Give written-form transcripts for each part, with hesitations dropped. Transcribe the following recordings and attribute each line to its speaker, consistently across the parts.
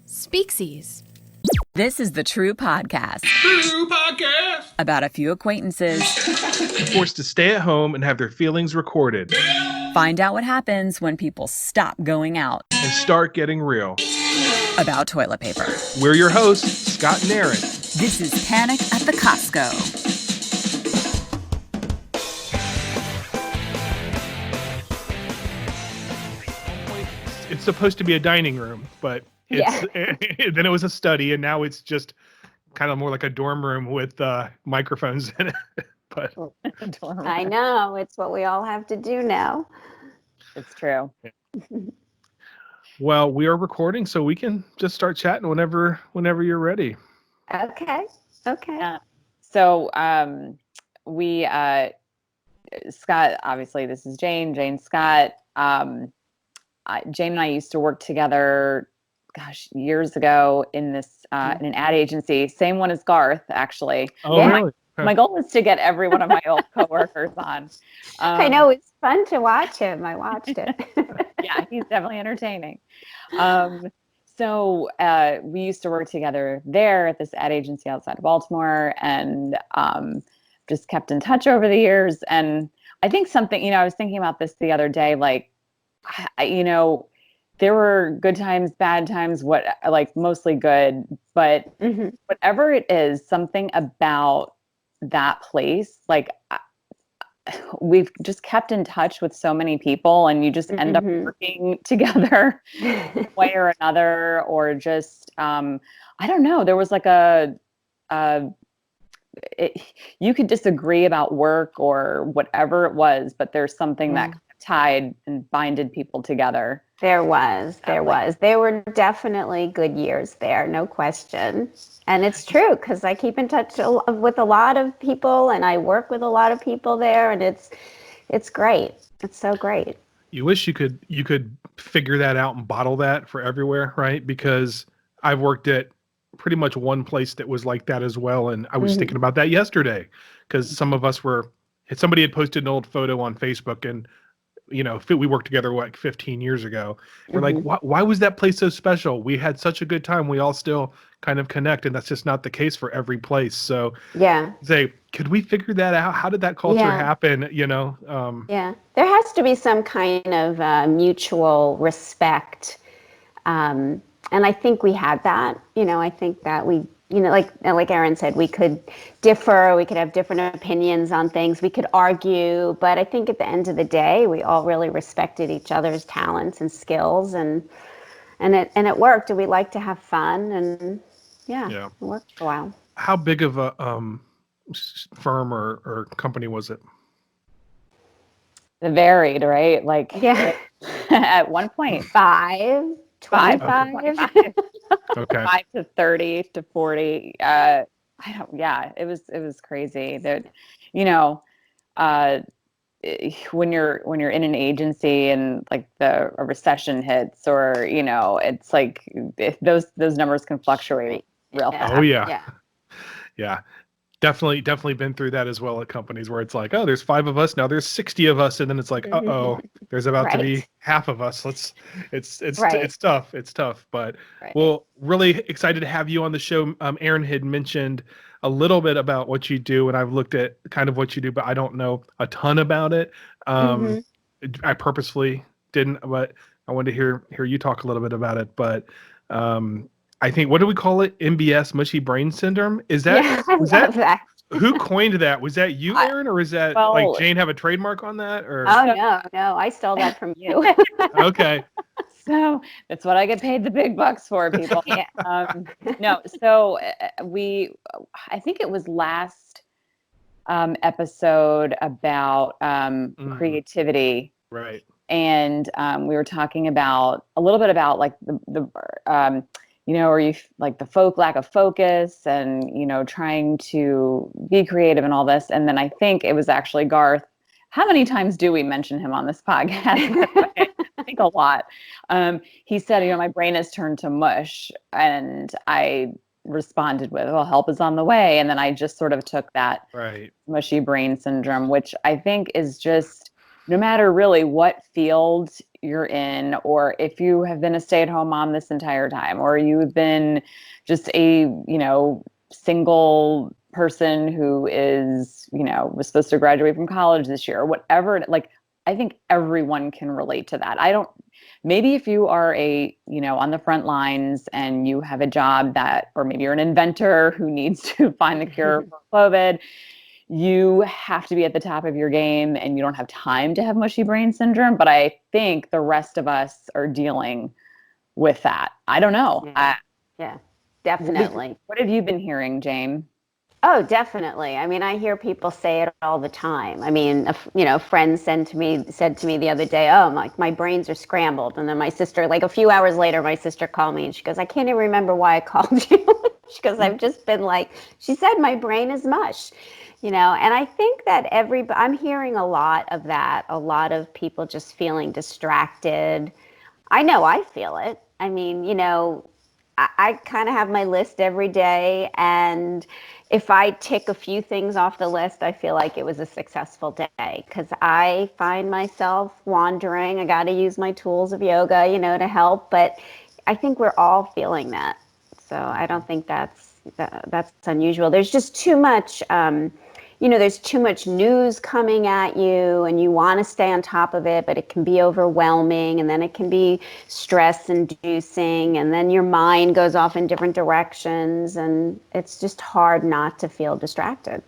Speaker 1: Speaksies.
Speaker 2: This is the True Podcast.
Speaker 3: True Podcast.
Speaker 2: About a few acquaintances
Speaker 3: Forced to stay at home and have their feelings recorded.
Speaker 2: Find out what happens when people stop going out.
Speaker 3: And start getting real.
Speaker 2: About toilet paper.
Speaker 3: We're your hosts, Scott and Erin.
Speaker 2: This is Panic at the Costco.
Speaker 3: It's supposed to be a dining room, but then it was a study, and now it's just kind of more like a dorm room with microphones in it. But
Speaker 4: I know, it's what we all have to do now.
Speaker 5: It's true.
Speaker 3: Well, we are recording, so we can just start chatting whenever you're ready.
Speaker 4: Okay.
Speaker 5: So we Scott, obviously this is Jane, Scott. Jane and I used to work together, years ago in this in an ad agency. Same one as Garth, actually.
Speaker 3: Oh, yeah. Really?
Speaker 5: My goal is to get every one of my old coworkers on.
Speaker 4: I know, it's fun to watch him. I watched it.
Speaker 5: Yeah, he's definitely entertaining. So we used to work together there at this ad agency outside of Baltimore, and just kept in touch over the years. And I think something, I was thinking about this the other day, like, there were good times, bad times, mostly good, but whatever it is, something about that place, we've just kept in touch with so many people, and you just end up working together one way or another, or just, I don't know, there was you could disagree about work or whatever it was, but there's something that tied and binded people together.
Speaker 4: There were definitely good years there, no question. And it's true, because I keep in touch with a lot of people, and I work with a lot of people there, and it's great. It's so great.
Speaker 3: You wish you could figure that out and bottle that for everywhere, right? Because I've worked at pretty much one place that was like that as well, and I was thinking about that yesterday, because somebody had posted an old photo on Facebook, and we worked together 15 years ago. We're like, why was that place so special? We had such a good time. We all still kind of connect, and that's just not the case for every place. So could we figure that out? How did that culture happen?
Speaker 4: There has to be some kind of mutual respect. And I think we had that. I think that we, like Erin said, we could differ, we could have different opinions on things, we could argue, but I think at the end of the day, we all really respected each other's talents and skills, and it worked. And we like to have fun, and it worked for a while.
Speaker 3: How big of a firm or company was it?
Speaker 5: It varied, right? At one point, 25.
Speaker 3: Okay.
Speaker 5: 5 to 30 to 40. It was crazy that, when you're in an agency and a recession hits, or, it's like those numbers can fluctuate real fast.
Speaker 3: Oh yeah. Definitely been through that as well at companies where it's like, oh, there's 5 of us, now there's 60 of us, and then it's like, there's about to be half of us. It's tough, but well, really excited to have you on the show. Erin had mentioned a little bit about what you do, and I've looked at kind of what you do, but I don't know a ton about it. I purposefully didn't, but I wanted to hear you talk a little bit about it. But I think, what do we call it? MBS, mushy brain syndrome? Is that, that who coined that? Was that you, Erin, or is that Jane have a trademark on that? Or?
Speaker 4: Oh, no, I stole that from you.
Speaker 3: Okay.
Speaker 5: So that's what I get paid the big bucks for, people. No, so I think it was last episode about creativity.
Speaker 3: Right.
Speaker 5: And we were talking a little bit about the or you the lack of focus, and, trying to be creative and all this. And then I think it was actually Garth. How many times do we mention him on this podcast? I think a lot. He said, my brain has turned to mush, and I responded with, well, help is on the way. And then I just sort of took that mushy brain syndrome, which I think is just no matter really what field you're in, or if you have been a stay-at-home mom this entire time, or you've been just a, single person who is, was supposed to graduate from college this year or whatever, like, I think everyone can relate to that. Maybe if you are on the front lines and you have a job or maybe you're an inventor who needs to find the cure for COVID, you have to be at the top of your game and you don't have time to have mushy brain syndrome. But I think the rest of us are dealing with that. I don't know.
Speaker 4: Yeah, definitely.
Speaker 5: What have you been hearing, Jane?
Speaker 4: Oh, definitely. I mean, I hear people say it all the time. I mean, a friend said to me the other day, "Oh, my brains are scrambled." And then my sister, like a few hours later, my sister called me and she goes, "I can't even remember why I called you." She goes, "I've just been like," she said, "my brain is mush." And I think that I'm hearing a lot of that, a lot of people just feeling distracted. I know I feel it. I mean, I kind of have my list every day, and if I tick a few things off the list, I feel like it was a successful day because I find myself wandering. I got to use my tools of yoga, to help, but I think we're all feeling that. So I don't think that's unusual. There's just too much, there's too much news coming at you and you want to stay on top of it, but it can be overwhelming and then it can be stress inducing and then your mind goes off in different directions and it's just hard not to feel distracted.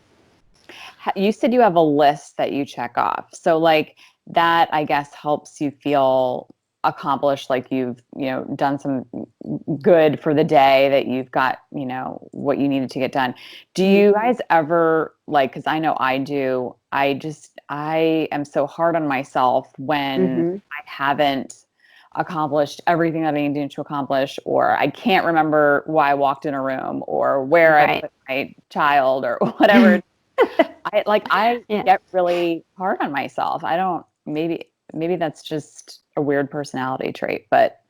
Speaker 5: You said you have a list that you check off. So like that, I guess, helps you feel accomplished, like you've, done some good for the day, that you've got, what you needed to get done. Do you guys ever because I know I do, I am so hard on myself when I haven't accomplished everything that I need to accomplish, or I can't remember why I walked in a room or where I put my child or whatever. I get really hard on myself. I don't, maybe that's just a weird personality trait, but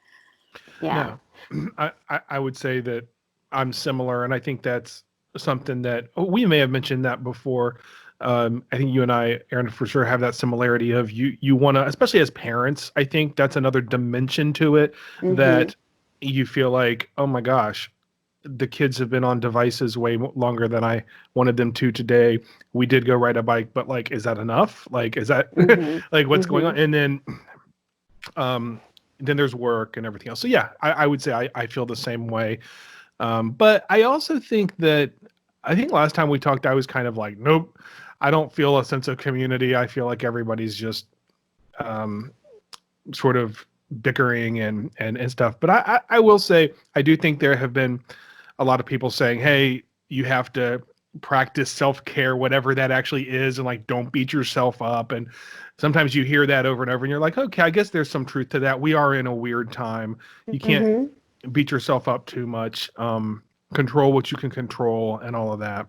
Speaker 4: yeah.
Speaker 3: No, I would say that I'm similar. And I think that's something that we may have mentioned that before. I think you and I, Erin, for sure have that similarity of you want to, especially as parents, I think that's another dimension to it that you feel like, oh my gosh, the kids have been on devices way longer than I wanted them to today. We did go ride a bike, but like, is that enough? Like, is that like what's going on? And then there's work and everything else. So yeah, I would say I feel the same way. But I also think last time we talked, I was kind of like, nope, I don't feel a sense of community. I feel like everybody's just sort of bickering and stuff. But I will say, I do think there have been a lot of people saying, hey, you have to practice self-care, whatever that actually is, and like, don't beat yourself up. And sometimes you hear that over and over and you're like, okay, I guess there's some truth to that. We are in a weird time. You can't beat yourself up too much. Control what you can control and all of that.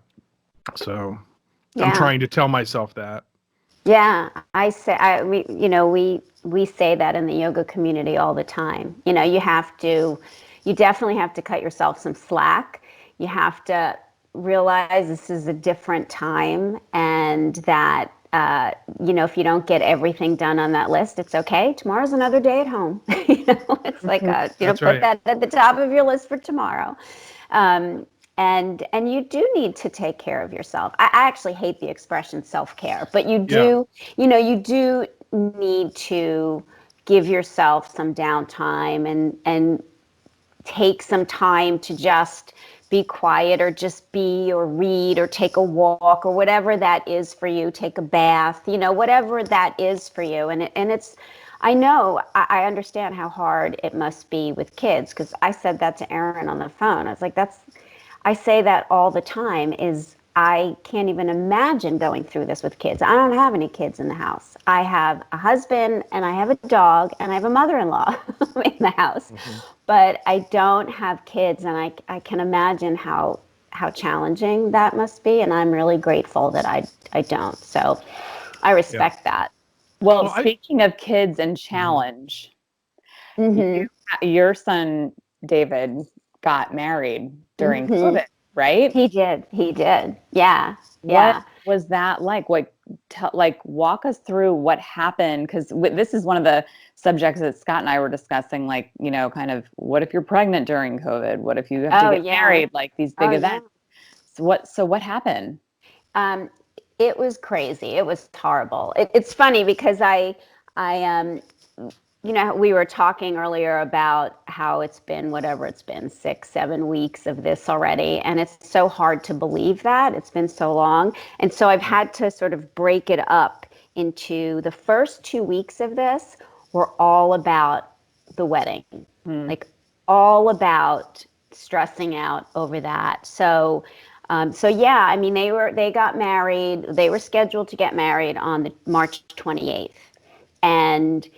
Speaker 3: So I'm trying to tell myself that.
Speaker 4: Yeah, we say that in the yoga community all the time. You definitely have to cut yourself some slack. You have to realize this is a different time and that, if you don't get everything done on that list, it's okay. Tomorrow's another day at home. It's like, put that at the top of your list for tomorrow. And you do need to take care of yourself. I actually hate the expression self-care, but you do need to give yourself some downtime and take some time to just be quiet or just be or read or take a walk or whatever that is for you. Take a bath, whatever that is for you. And it's, I know, I understand how hard it must be with kids, because I said that to Erin on the phone. I was like, I say that all the time, is I can't even imagine going through this with kids. I don't have any kids in the house. I have a husband and I have a dog and I have a mother-in-law in the house, but I don't have kids, and I can imagine how challenging that must be. And I'm really grateful that I don't. So I respect that.
Speaker 5: Well, speaking of kids and challenge, your son, David, got married during COVID, right?
Speaker 4: He did. Yeah.
Speaker 5: was that like? Walk us through what happened, because this is one of the subjects that Scott and I were discussing, like, kind of what if you're pregnant during COVID? What if you have to get married, like these big events? Yeah. So what happened?
Speaker 4: It was crazy. It was horrible. It's funny because we were talking earlier about how it's been, whatever it's been, 6-7 weeks of this already. And it's so hard to believe that it's been so long. And so I've had to sort of break it up into the first 2 weeks of this were all about the wedding, like all about stressing out over that. So yeah, I mean, they got married. They were scheduled to get married on the March 28th. And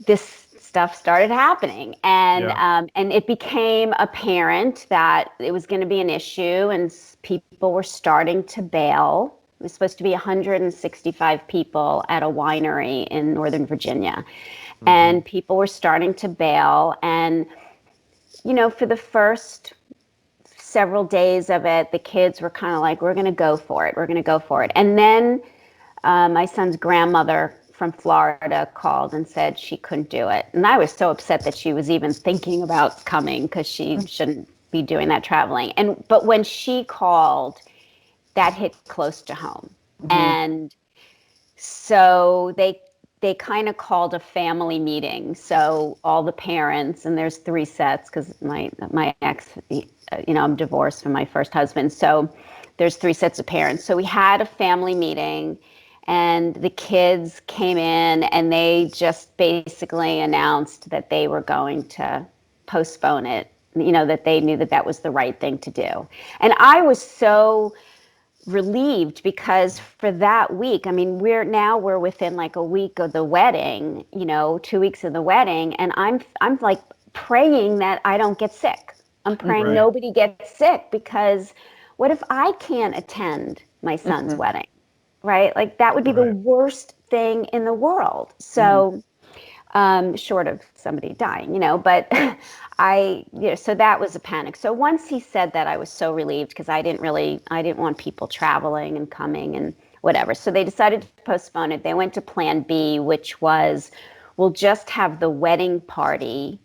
Speaker 4: this stuff started happening, and it became apparent that it was going to be an issue, and people were starting to bail. It was supposed to be 165 people at a winery in Northern Virginia, and people were starting to bail. And for the first several days of it, the kids were kind of like, "We're going to go for it. We're going to go for it." And then my son's grandmother from Florida called and said she couldn't do it. And I was so upset that she was even thinking about coming, because she shouldn't be doing that traveling. But when she called, that hit close to home. And so they kind of called a family meeting. So all the parents, and there's 3 sets, because my ex, I'm divorced from my first husband. So there's 3 sets of parents. So we had a family meeting, and the kids came in, and they just basically announced that they were going to postpone it, that they knew that that was the right thing to do. And I was so relieved, because for that week, I mean, we're within like a week of the wedding, 2 weeks of the wedding, and I'm like praying that I don't get sick. I'm praying nobody gets sick, because what if I can't attend my son's wedding? Right? Like that would be the worst thing in the world. So, short of somebody dying, but so that was a panic. So once he said that, I was so relieved, because I didn't want people traveling and coming and whatever. So they decided to postpone it. They went to plan B, which was, we'll just have the wedding party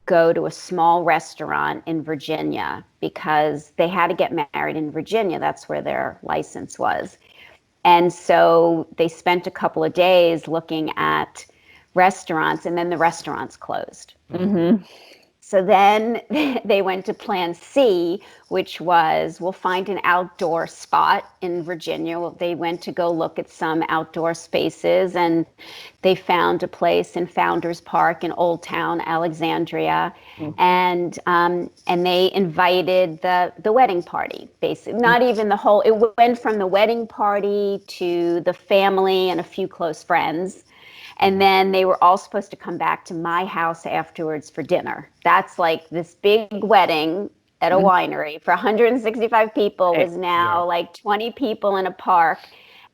Speaker 4: go to a small restaurant in Virginia, because they had to get married in Virginia. That's where their license was. And so they spent a couple of days looking at restaurants, and then the restaurants closed. So then they went to plan C, which was, we'll find an outdoor spot in Virginia. They went to go look at some outdoor spaces, and they found a place in Founders Park in Old Town Alexandria. And they invited the wedding party, basically. Not even the whole, it went from the wedding party to the family and a few close friends. And then they were all supposed to come back to my house afterwards for dinner. That's like this big wedding at a winery for 165 people was now like 20 people in a park,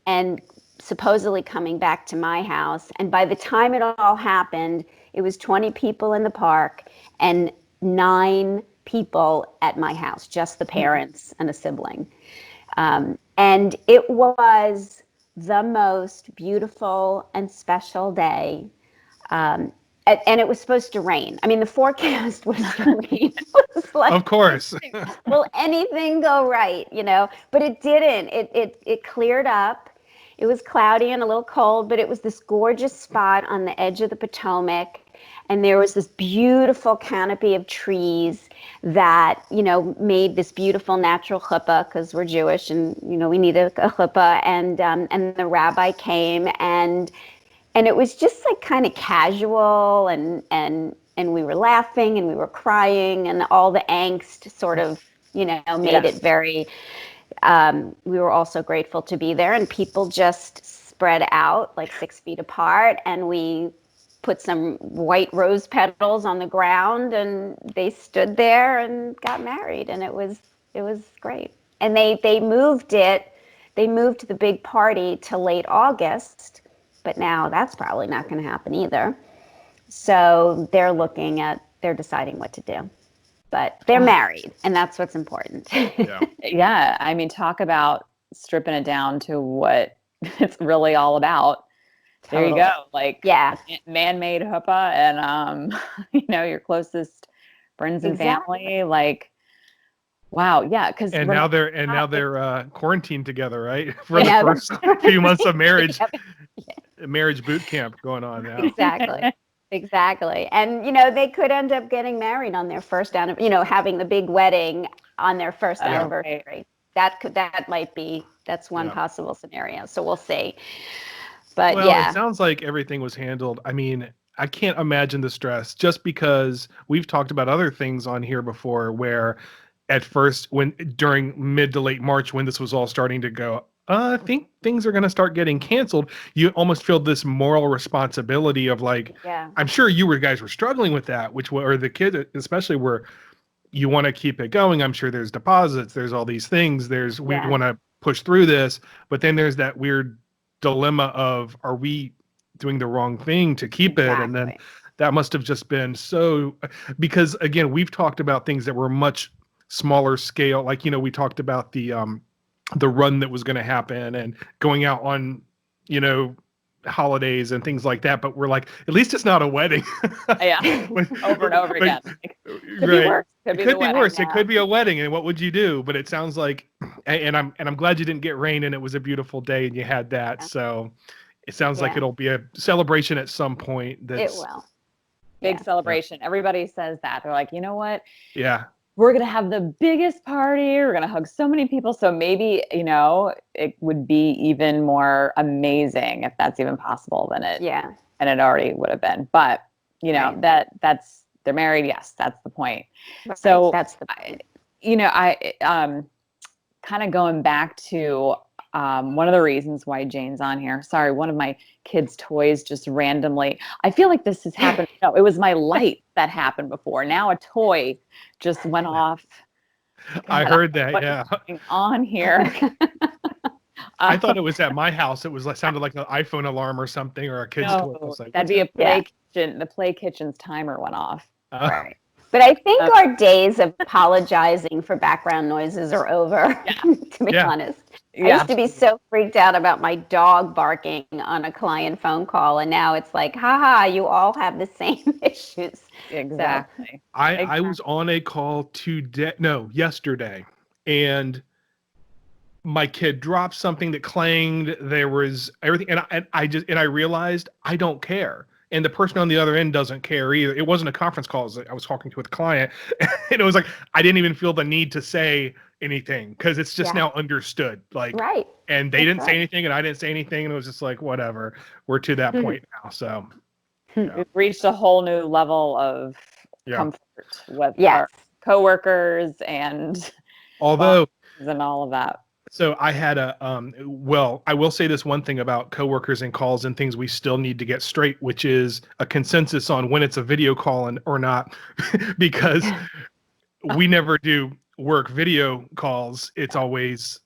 Speaker 4: and supposedly coming back to my house. And by the time it all happened, it was 20 people in the park and 9 people at my house, just the parents and a sibling. And it was the most beautiful and special day. And it was supposed to rain. I mean, the forecast was to rain. It was like,
Speaker 3: of course.
Speaker 4: will anything go right? But it didn't. It cleared up. It was cloudy and a little cold, but it was this gorgeous spot on the edge of the Potomac. And there was this beautiful canopy of trees that, made this beautiful natural chuppah, because we're Jewish and, we need a chuppah. And the rabbi came, and it was just like kind of casual, and we were laughing and we were crying, and all the angst sort of, made it very, we were also grateful to be there, and people just spread out like 6 feet apart, and we put some white rose petals on the ground, and they stood there and got married, and it was great. And they moved the big party to late August, but now that's probably not going to happen either. So they're deciding what to do, but they're married, and that's what's important.
Speaker 5: Yeah. I mean, talk about stripping it down to what it's really all about. There you go. Like,
Speaker 4: yeah,
Speaker 5: man-made huppah and, your closest friends and family. Like, wow. Yeah. Cause
Speaker 3: now they're quarantined together, right? For the first few months of marriage, marriage boot camp going on now.
Speaker 4: Exactly. And, they could end up getting married on their first anniversary, having the big wedding on their first anniversary. That's one possible scenario. So we'll see. But
Speaker 3: it sounds like everything was handled. I mean, I can't imagine the stress, just because we've talked about other things on here before where at first, during mid to late March, when this was all starting to go, I think things are going to start getting canceled. You almost feel this moral responsibility of like, I'm sure you guys were struggling with that, or the kids, especially, where you want to keep it going. I'm sure there's deposits, there's all these things, we want to push through this, but then there's that weird dilemma of, are we doing the wrong thing to keep it? And then that must have just been so, because again, we've talked about things that were much smaller scale. Like, we talked about the run that was going to happen and going out on, holidays and things like that. But we're like, at least it's not a wedding.
Speaker 5: Over and over again.
Speaker 3: Could be worse. It could be worse. It could be a wedding. And what would you do? But it sounds like, and I'm glad you didn't get rain and it was a beautiful day and you had that. So it sounds like it'll be a celebration at some point.
Speaker 4: It will.
Speaker 5: Big celebration. Everybody says that. They're like, you know what?
Speaker 3: Yeah.
Speaker 5: We're going to have the biggest party. We're going to hug so many people. So maybe, it would be even more amazing if that's even possible than it already would have been. But, that's, they're married. Yes, that's the point.
Speaker 4: Right.
Speaker 5: So
Speaker 4: that's the point.
Speaker 5: I kind of going back to one of the reasons why Jane's on here. Sorry, one of my kids' toys just randomly. I feel like this has happened. No, it was my light that happened before. Now a toy just went off. God,
Speaker 3: I heard that. Yeah.
Speaker 5: On here.
Speaker 3: I thought it was at my house. It sounded like an iPhone alarm or something, or a kid's toy. I was like,
Speaker 5: that'd be a play kitchen. The play kitchen's timer went off.
Speaker 4: Right. But I think our days of apologizing for background noises are over, to be honest. I used to be so freaked out about my dog barking on a client phone call, and now it's like, haha, you all have the same issues.
Speaker 5: Exactly.
Speaker 4: So,
Speaker 3: I was on a call yesterday, and my kid dropped something that clanged. There was everything, and I realized I don't care. And the person on the other end doesn't care either. It wasn't a conference call. I was talking to a client, and it was like, I didn't even feel the need to say anything because it's just now understood. Like, and they didn't say anything, and I didn't say anything, and it was just like, whatever. We're to that point now. So
Speaker 5: we've reached a whole new level of comfort with our coworkers and
Speaker 3: although
Speaker 5: and all of that.
Speaker 3: So I had I will say this one thing about coworkers and calls and things we still need to get straight, which is a consensus on when it's a video call or not, because we never do work video calls. It's always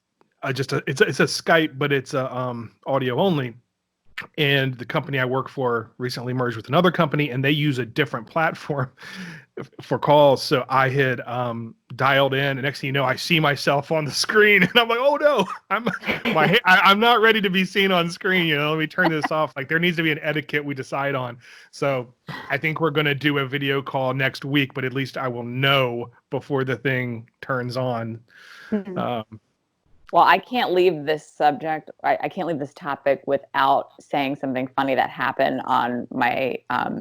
Speaker 3: it's a Skype, but it's audio only. And the company I work for recently merged with another company, and they use a different platform for calls. So I had dialed in, and next thing you know, I see myself on the screen, and I'm like, "Oh no, I'm not ready to be seen on screen." Let me turn this off. Like, there needs to be an etiquette we decide on. So I think we're going to do a video call next week, but at least I will know before the thing turns on.
Speaker 5: Well, I can't leave this subject. I can't leave this topic without saying something funny that happened on my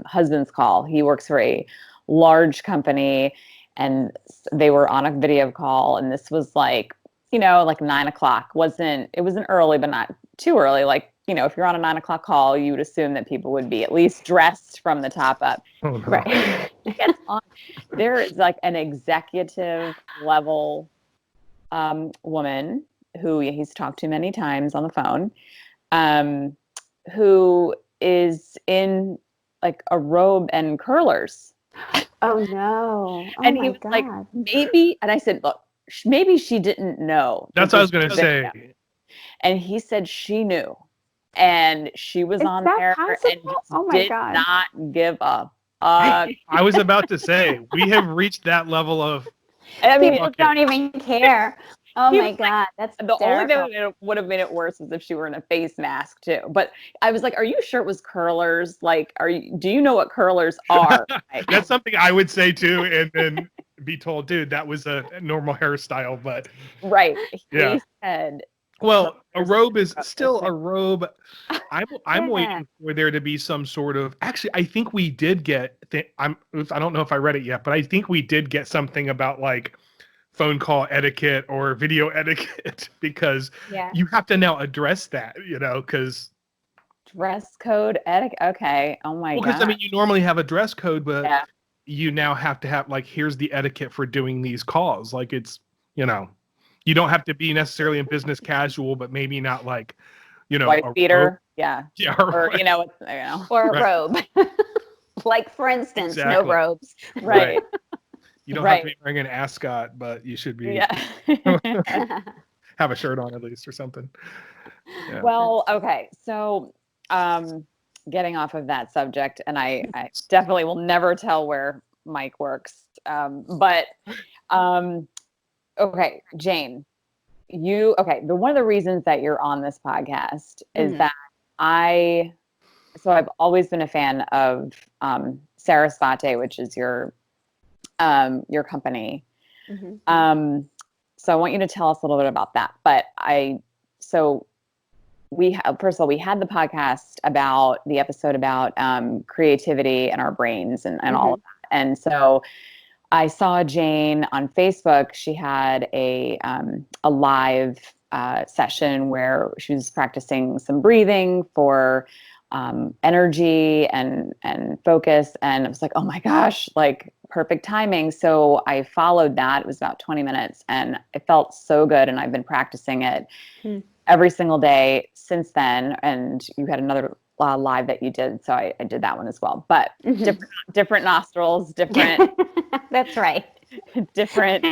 Speaker 5: husband's call. He works for a large company, and they were on a video call, and this was like 9:00. It wasn't early, but not too early. Like, if you're on a 9:00 call, you would assume that people would be at least dressed from the top up.
Speaker 3: Oh, no.
Speaker 5: Right. There is like an executive level woman who he's talked to many times on the phone, who is in like a robe and curlers.
Speaker 4: Oh no. Oh,
Speaker 5: and he was like, maybe, and I said, look, maybe she didn't know.
Speaker 3: That's what I was going to say.
Speaker 5: Know. And he said she knew. And she was on there and just did not give up.
Speaker 3: I was about to say, we have reached that level of...
Speaker 4: People don't even care. Oh my God, that's
Speaker 5: the only
Speaker 4: hysterical.
Speaker 5: thing that would have made it worse is if she were in a face mask too. But I was like, "Are you sure it was curlers? Like, do you know what curlers are?"
Speaker 3: That's something I would say too, and then be told, dude, that was a normal hairstyle. But
Speaker 5: Right.
Speaker 3: yeah.
Speaker 5: He said,
Speaker 3: Well, a
Speaker 5: curlers.
Speaker 3: robe is still a robe. I'm
Speaker 4: Yeah.
Speaker 3: waiting for there to be some sort of. Actually, I think we did get. I don't know if I read it yet, but I think we did get something about like phone call etiquette or video etiquette because
Speaker 4: Yeah.
Speaker 3: you have to now address that, because
Speaker 5: Dress code etiquette. Okay. Oh my
Speaker 3: because I
Speaker 5: God.
Speaker 3: mean you normally have a dress code, but
Speaker 5: Yeah.
Speaker 3: you now have to have like here's the etiquette for doing these calls. Like it's you don't have to be necessarily in business casual, but maybe not like
Speaker 5: White
Speaker 3: a robe.
Speaker 5: beater. Yeah.
Speaker 3: Yeah,
Speaker 5: Or,
Speaker 3: right.
Speaker 4: Or a
Speaker 3: Right.
Speaker 4: robe. Like, for instance, no
Speaker 3: Exactly.
Speaker 4: robes.
Speaker 5: Right.
Speaker 3: You don't have to
Speaker 5: Right.
Speaker 3: be wearing an ascot, but you should be
Speaker 5: Yeah.
Speaker 3: have a shirt on at least or something. Yeah.
Speaker 5: Well, okay. So, getting off of that subject, and I definitely will never tell where Mike works. But okay, Jane, one of the reasons that you're on this podcast is
Speaker 4: Mhm.
Speaker 5: that I've always been a fan of Sarasvate, which is your company.
Speaker 4: Mhm.
Speaker 5: So I want you to tell us a little bit about that. But first of all, we had the podcast about the episode about creativity and our brains and all of that. And so I saw Jane on Facebook. She had a live session where she was practicing some breathing for energy and focus. And I was like, oh my gosh, like perfect timing. So I followed that. It was about 20 minutes and it felt so good. And I've been practicing it every single day since then. And you had another live that you did. So I did that one as well. But different nostrils, different.
Speaker 4: That's right.
Speaker 5: Different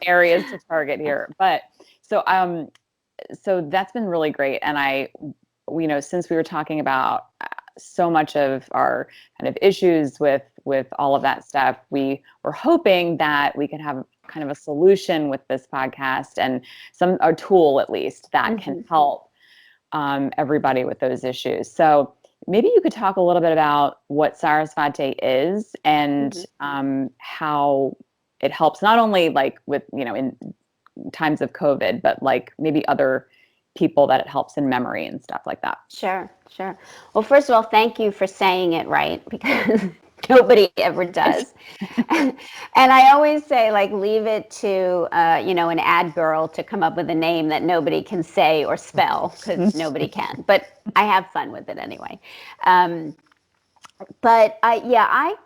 Speaker 5: areas to target here. But so that's been really great. And since we were talking about so much of our kind of issues with all of that stuff, we were hoping that we could have kind of a solution with this podcast and a tool at least that can help everybody with those issues. So maybe you could talk a little bit about what Sarasvate is and how it helps not only like with, in times of COVID, but like maybe other people that it helps in memory and stuff like that.
Speaker 4: Sure. Well, first of all, thank you for saying it right, because nobody ever does. And I always say, like, leave it to, an ad girl to come up with a name that nobody can say or spell, because nobody can. But I have fun with it anyway. But I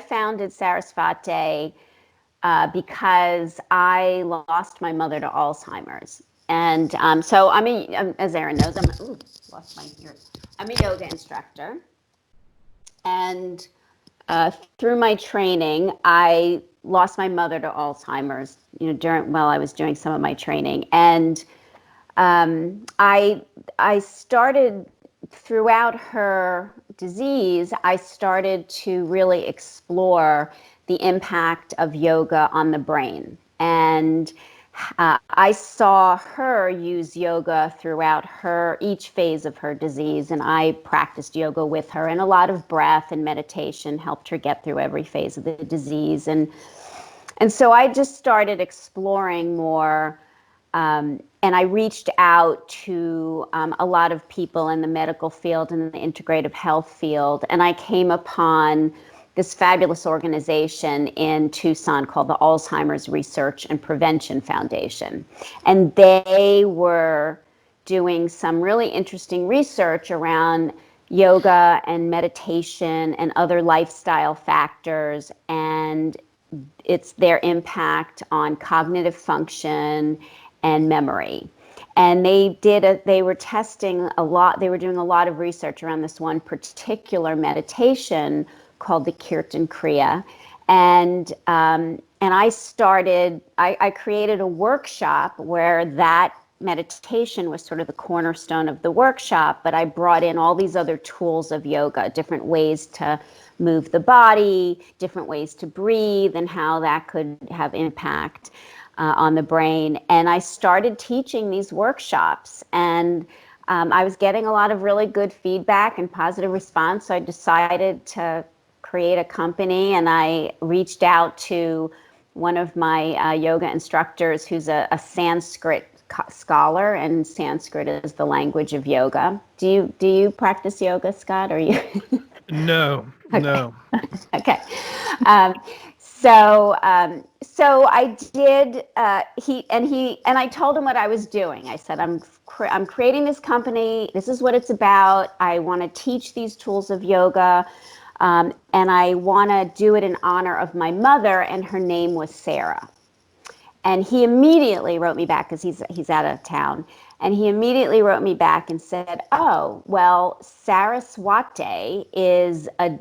Speaker 4: founded Sarasvate because I lost my mother to Alzheimer's. And so as Erin knows, lost my ears. I'm a yoga instructor. And through my training, I lost my mother to Alzheimer's, while I was doing some of my training. And I started, throughout her disease, I started to really explore the impact of yoga on the brain. And I saw her use yoga throughout each phase of her disease, and I practiced yoga with her, and a lot of breath and meditation helped her get through every phase of the disease. And so I just started exploring more, and I reached out to a lot of people in the medical field and the integrative health field, and I came upon this fabulous organization in Tucson called the Alzheimer's Research and Prevention Foundation. And they were doing some really interesting research around yoga and meditation and other lifestyle factors, and it's their impact on cognitive function and memory. And they were testing a lot, they were doing a lot of research around this one particular meditation called the Kirtan Kriya. And I created a workshop where that meditation was sort of the cornerstone of the workshop, but I brought in all these other tools of yoga, different ways to move the body, different ways to breathe, and how that could have impact. on the brain. And I started teaching these workshops, and I was getting a lot of really good feedback and positive response. So I decided to create a company, and I reached out to one of my yoga instructors who's a Sanskrit scholar, and Sanskrit is the language of yoga. Do you practice yoga, Scott? Or you?
Speaker 3: No,
Speaker 4: Okay.
Speaker 3: no.
Speaker 4: Okay. So I did. I told him what I was doing. I said, I'm creating this company. This is what it's about. I want to teach these tools of yoga, and I want to do it in honor of my mother, and her name was Sarah. And he immediately wrote me back, because he's out of town. And he immediately wrote me back and said, "Oh, well, Sarasvate is a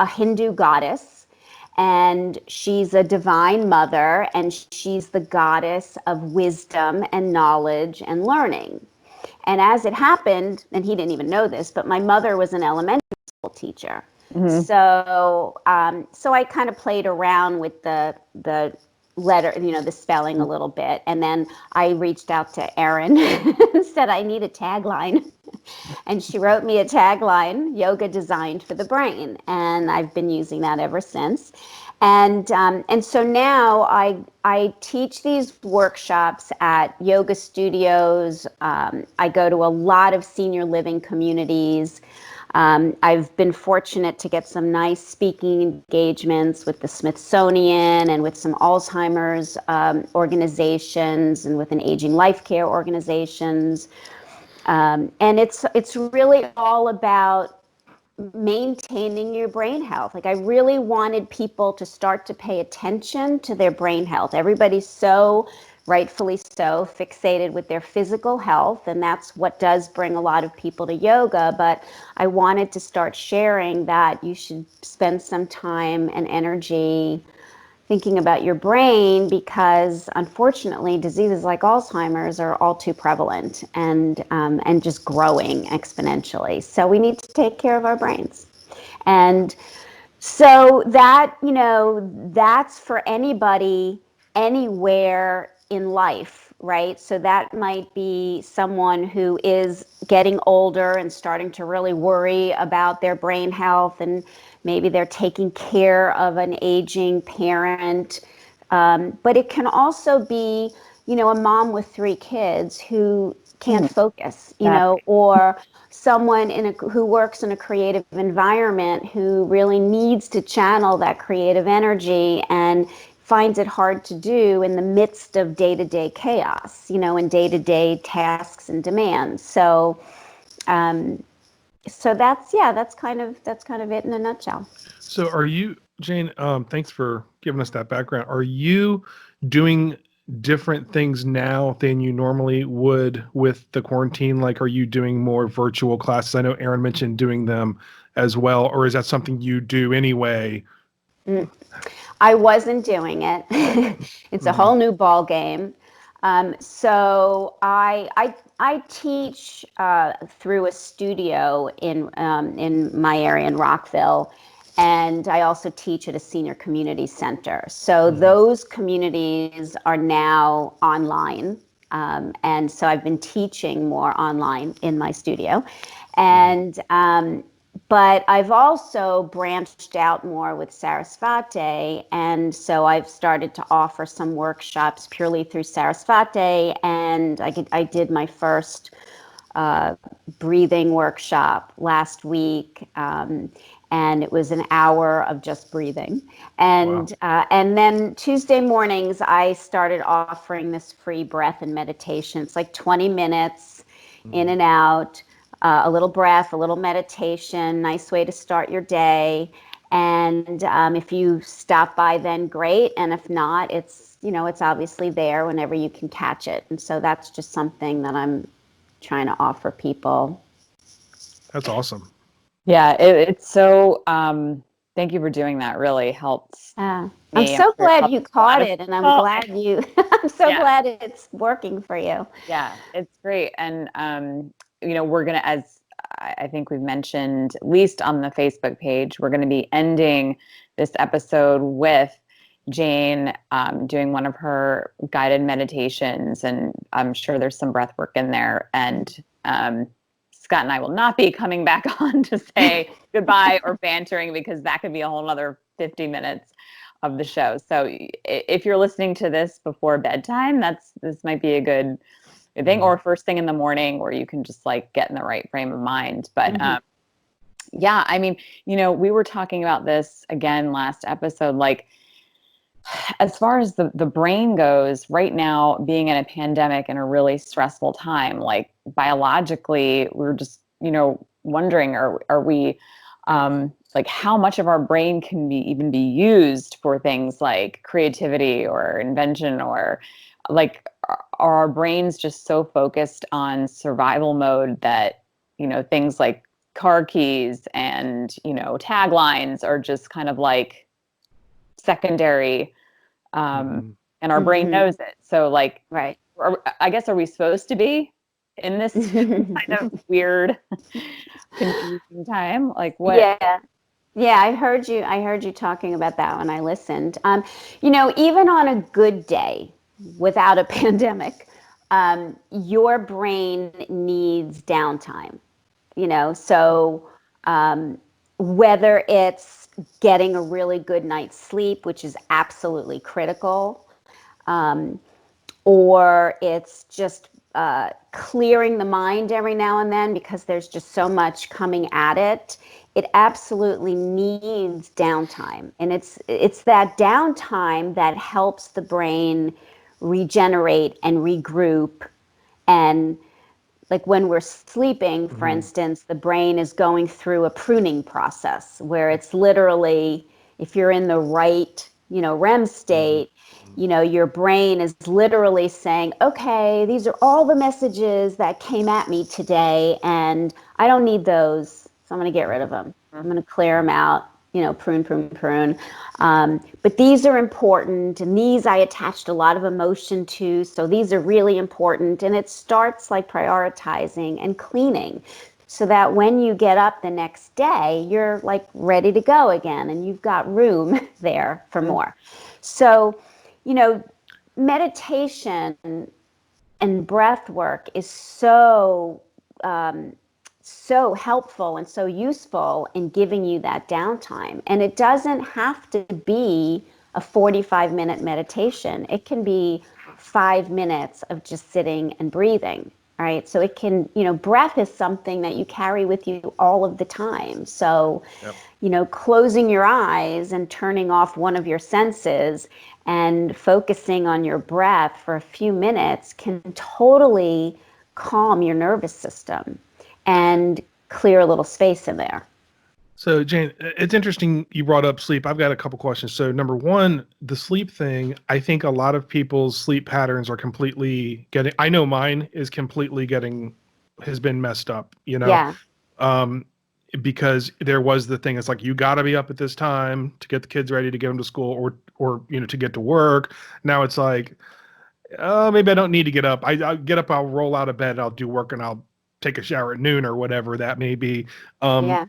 Speaker 4: Hindu goddess, and she's a divine mother, and she's the goddess of wisdom and knowledge and learning. And as it happened, and he didn't even know this, but my mother was an elementary school teacher." Mm-hmm. So I kind of played around with the letter, the spelling a little bit. And then I reached out to Erin and said, I need a tagline. And she wrote me a tagline, yoga designed for the brain. And I've been using that ever since. And so now I teach these workshops at yoga studios. I go to a lot of senior living communities. I've been fortunate to get some nice speaking engagements with the Smithsonian and with some Alzheimer's organizations, and with an aging life care organizations. And it's really all about maintaining your brain health. Like, I really wanted people to start to pay attention to their brain health. Everybody's so, rightfully so, fixated with their physical health, and that's what does bring a lot of people to yoga. But I wanted to start sharing that you should spend some time and energy thinking about your brain, because unfortunately diseases like Alzheimer's are all too prevalent, and just growing exponentially. So we need to take care of our brains. And so that, that's for anybody, anywhere in life, right? So that might be someone who is getting older and starting to really worry about their brain health, and maybe they're taking care of an aging parent. But it can also be, a mom with 3 kids who can't focus, or someone who works in a creative environment who really needs to channel that creative energy and finds it hard to do in the midst of day-to-day chaos, and day-to-day tasks and demands. So that's kind of it in a nutshell.
Speaker 3: So are you, Jane, thanks for giving us that background. Are you doing different things now than you normally would with the quarantine? Like, are you doing more virtual classes? I know Erin mentioned doing them as well, or is that something you do anyway?
Speaker 4: I wasn't doing it. It's a whole new ball game. So I teach through a studio in my area in Rockville, and I also teach at a senior community center. So those communities are now online, and so I've been teaching more online in my studio, and but I've also branched out more with Sarasvate, and so I've started to offer some workshops purely through Sarasvate, and I did my first breathing workshop last week, and it was an hour of just breathing. And and then Tuesday mornings, I started offering this free breath and meditation. It's like 20 minutes in and out. A little breath, a little meditation, nice way to start your day. And if you stop by, then great. And if not, it's obviously there whenever you can catch it. And so that's just something that I'm trying to offer people.
Speaker 3: That's awesome.
Speaker 5: Yeah, it's so, thank you for doing that. Really helps.
Speaker 4: I'm so glad you caught it, and I'm glad I'm so glad it's working for you.
Speaker 5: Yeah, it's great. And, we're going to, as I think we've mentioned, at least on the Facebook page, we're going to be ending this episode with, Jane doing one of her guided meditations, and I'm sure there's some breath work in there. And Scott and I will not be coming back on to say goodbye or bantering, because that could be a whole nother 50 minutes of the show. So if you're listening to this before bedtime, this might be a good thing, or first thing in the morning, where you can just like get in the right frame of mind. But yeah, I mean, we were talking about this again last episode, like as far as the brain goes right now, being in a pandemic and a really stressful time, like biologically, we're just, wondering, are we, like how much of our brain can even be used for things like creativity or invention, or like, are our brains just so focused on survival mode that, things like car keys and, taglines are just kind of like secondary, and our brain knows it. So like,
Speaker 4: right.
Speaker 5: I guess, are we supposed to be in this kind of weird, confusing time? Like what?
Speaker 4: Yeah, I heard you talking about that when I listened. Even on a good day without a pandemic, your brain needs downtime. So whether it's getting a really good night's sleep, which is absolutely critical, or it's just clearing the mind every now and then because there's just so much coming at it. It absolutely needs downtime. And it's that downtime that helps the brain regenerate and regroup. And like when we're sleeping, for instance, the brain is going through a pruning process where it's literally, if you're in the right, REM state, your brain is literally saying, okay, these are all the messages that came at me today, and I don't need those, so I'm going to get rid of them. I'm going to clear them out, prune. But these are important, and these I attached a lot of emotion to, so these are really important. And it starts like prioritizing and cleaning so that when you get up the next day, you're like ready to go again, and you've got room there for more. So, meditation and breath work is so helpful and so useful in giving you that downtime. And it doesn't have to be a 45-minute meditation. It can be 5 minutes of just sitting and breathing, right? So it can, breath is something that you carry with you all of the time. So, closing your eyes and turning off one of your senses and focusing on your breath for a few minutes can totally calm your nervous system and clear a little space in there.
Speaker 3: So Jane, it's interesting you brought up sleep. I've got a couple questions. So number one, the sleep thing, I think a lot of people's sleep patterns are I know mine is has been messed up,
Speaker 4: Yeah.
Speaker 3: Because there was the thing, it's like, you got to be up at this time to get the kids ready to get them to school or to get to work. Now it's like, maybe I don't need to get up. I'll get up, I'll roll out of bed, I'll do work, and I'll take a shower at noon or whatever that may be. So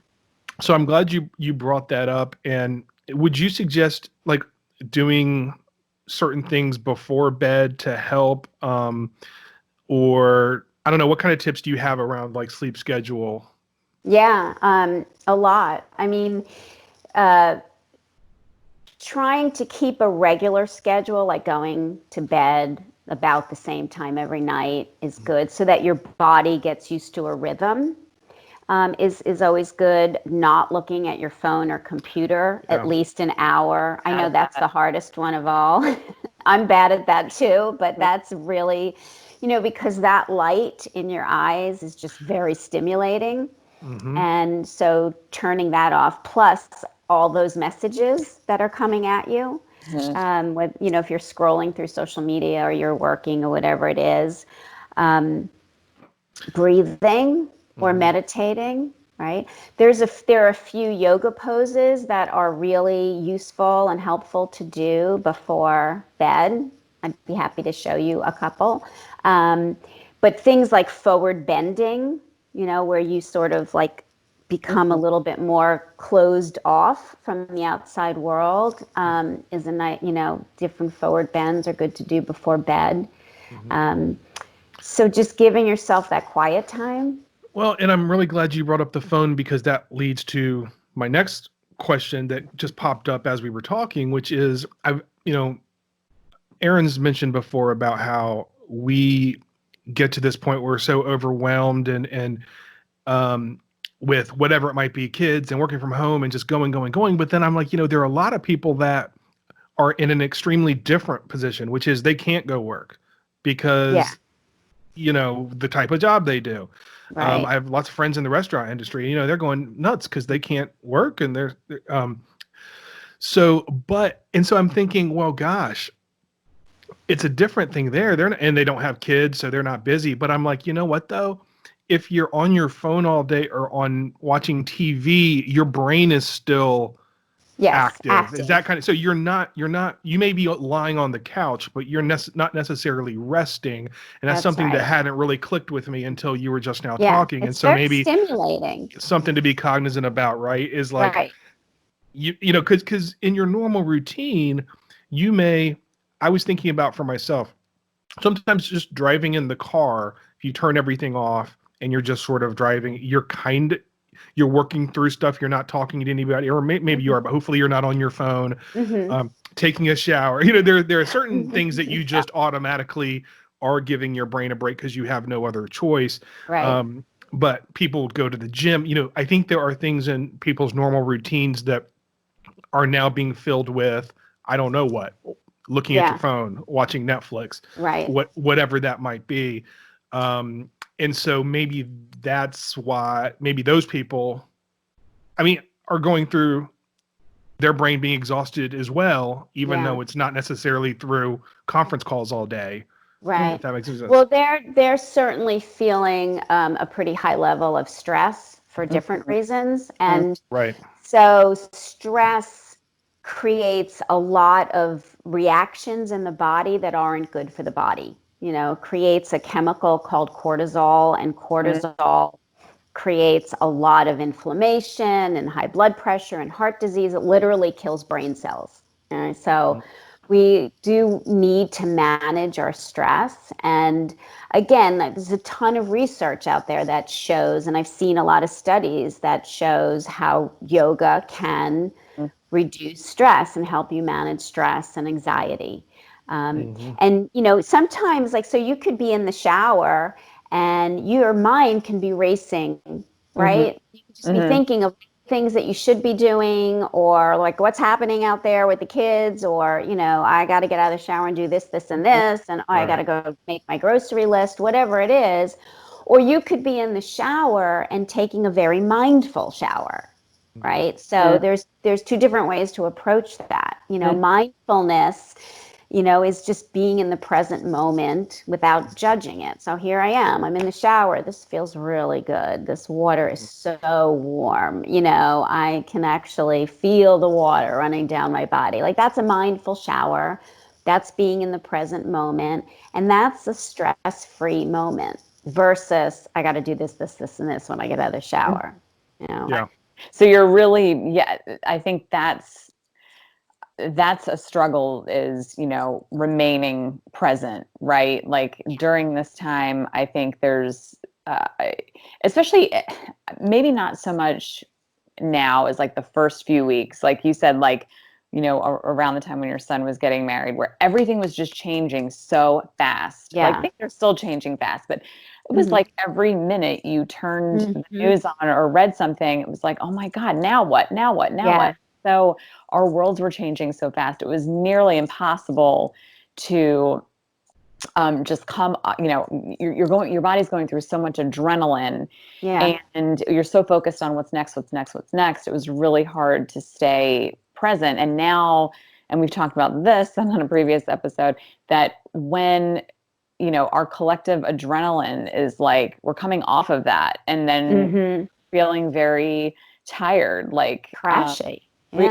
Speaker 3: I'm glad you brought that up. And would you suggest like doing certain things before bed to help, or I don't know, what kind of tips do you have around like sleep schedule?
Speaker 4: Yeah, a lot. I mean, trying to keep a regular schedule, like going to bed about the same time every night, is good, so that your body gets used to a rhythm. Is always good. Not looking at your phone or computer at least an hour. I know that's the hardest one of all. I'm bad at that too, but that's really, because that light in your eyes is just very stimulating. And so turning that off, plus all those messages that are coming at you, with, if you're scrolling through social media or you're working or whatever it is, breathing or meditating, right? There are a few yoga poses that are really useful and helpful to do before bed. I'd be happy to show you a couple. But things like forward bending, where you sort of like become a little bit more closed off from the outside world is a night, different forward bends are good to do before bed. So just giving yourself that quiet time.
Speaker 3: Well, and I'm really glad you brought up the phone, because that leads to my next question that just popped up as we were talking, which is, Erin's mentioned before about how we get to this point where we're so overwhelmed and with whatever it might be, kids and working from home and just going. But then I'm like, there are a lot of people that are in an extremely different position, which is they can't go work because, the type of job they do.
Speaker 4: Right.
Speaker 3: I have lots of friends in the restaurant industry, they're going nuts because they can't work, and so I'm thinking, well, gosh, it's a different thing there. And they don't have kids, so they're not busy. But I'm like, you know what though? If you're on your phone all day or on watching TV, your brain is still active. Is that kind of, so you may be lying on the couch, but you're not necessarily resting. And that's something that hadn't really clicked with me until you were just now talking. And so maybe
Speaker 4: stimulating,
Speaker 3: something to be cognizant about, right? Is like, because in your normal routine, I was thinking about for myself, sometimes just driving in the car, if you turn everything off and you're just sort of driving, you're working through stuff. You're not talking to anybody, or maybe you are, but hopefully you're not on your phone, taking a shower. There are certain things that you just automatically are giving your brain a break because you have no other choice.
Speaker 4: Right.
Speaker 3: But people go to the gym. I think there are things in people's normal routines that are now being filled with, I don't know what, looking at your phone, watching Netflix,
Speaker 4: right?
Speaker 3: Whatever that might be. And so maybe that's why maybe those people, are going through their brain being exhausted as well, even though it's not necessarily through conference calls all day.
Speaker 4: Right.
Speaker 3: If that makes sense.
Speaker 4: Well, they're certainly feeling a pretty high level of stress for different reasons. And so stress creates a lot of reactions in the body that aren't good for the body. Creates a chemical called cortisol, and cortisol creates a lot of inflammation and high blood pressure and heart disease. It literally kills brain cells. So we do need to manage our stress. And again, there's a ton of research out there that shows, and I've seen a lot of studies that shows how yoga can reduce stress and help you manage stress and anxiety. And, sometimes so you could be in the shower and your mind can be racing, right? You could just be thinking of things that you should be doing, or like what's happening out there with the kids, or, I got to get out of the shower and do this, this, and this, and I got to go make my grocery list, whatever it is. Or you could be in the shower and taking a very mindful shower, right? So there's two different ways to approach that. Mindfulness, is just being in the present moment without judging it. So here I am, I'm in the shower. This feels really good. This water is so warm. I can actually feel the water running down my body. Like, that's a mindful shower. That's being in the present moment. And that's a stress-free moment versus I got to do this, this, this, and this when I get out of the shower.
Speaker 3: Yeah.
Speaker 5: So you're really, I think that's a struggle, is, remaining present, right? Like during this time, I think there's, especially maybe not so much now as like the first few weeks, like you said, like, around the time when your son was getting married, where everything was just changing so fast.
Speaker 4: Yeah.
Speaker 5: Like things are still changing fast, but it was like every minute you turned the news on or read something, it was like, oh my God, now what? Now what? Now what? So our worlds were changing so fast. It was nearly impossible to just come, your body's going through so much adrenaline, and you're so focused on what's next. It was really hard to stay present. And now, and we've talked about this on a previous episode, that when, our collective adrenaline is like, we're coming off of that and then feeling very tired, like
Speaker 4: crashy.
Speaker 5: We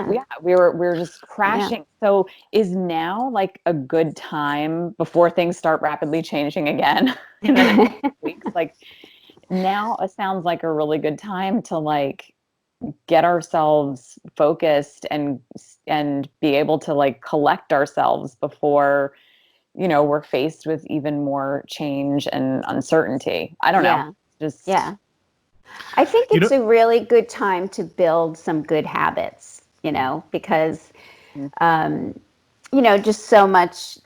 Speaker 5: were just crashing. So is now like a good time before things start rapidly changing again in the next weeks? Like, now it sounds like a really good time to like get ourselves focused and be able to like collect ourselves before, we're faced with even more change and uncertainty. I don't know. Just
Speaker 4: yeah. I think it's a really good time to build some good habits, because just so much,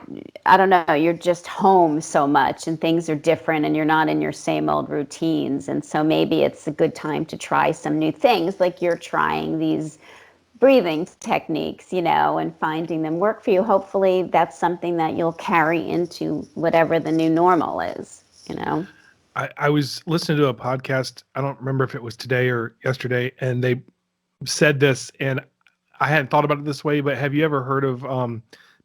Speaker 4: I don't know, you're just home so much and things are different and you're not in your same old routines. And so maybe it's a good time to try some new things, like you're trying these breathing techniques, and finding them work for you. Hopefully that's something that you'll carry into whatever the new normal is,
Speaker 3: I was listening to a podcast. I don't remember if it was today or yesterday, and they said this, and I hadn't thought about it this way, but have you ever heard of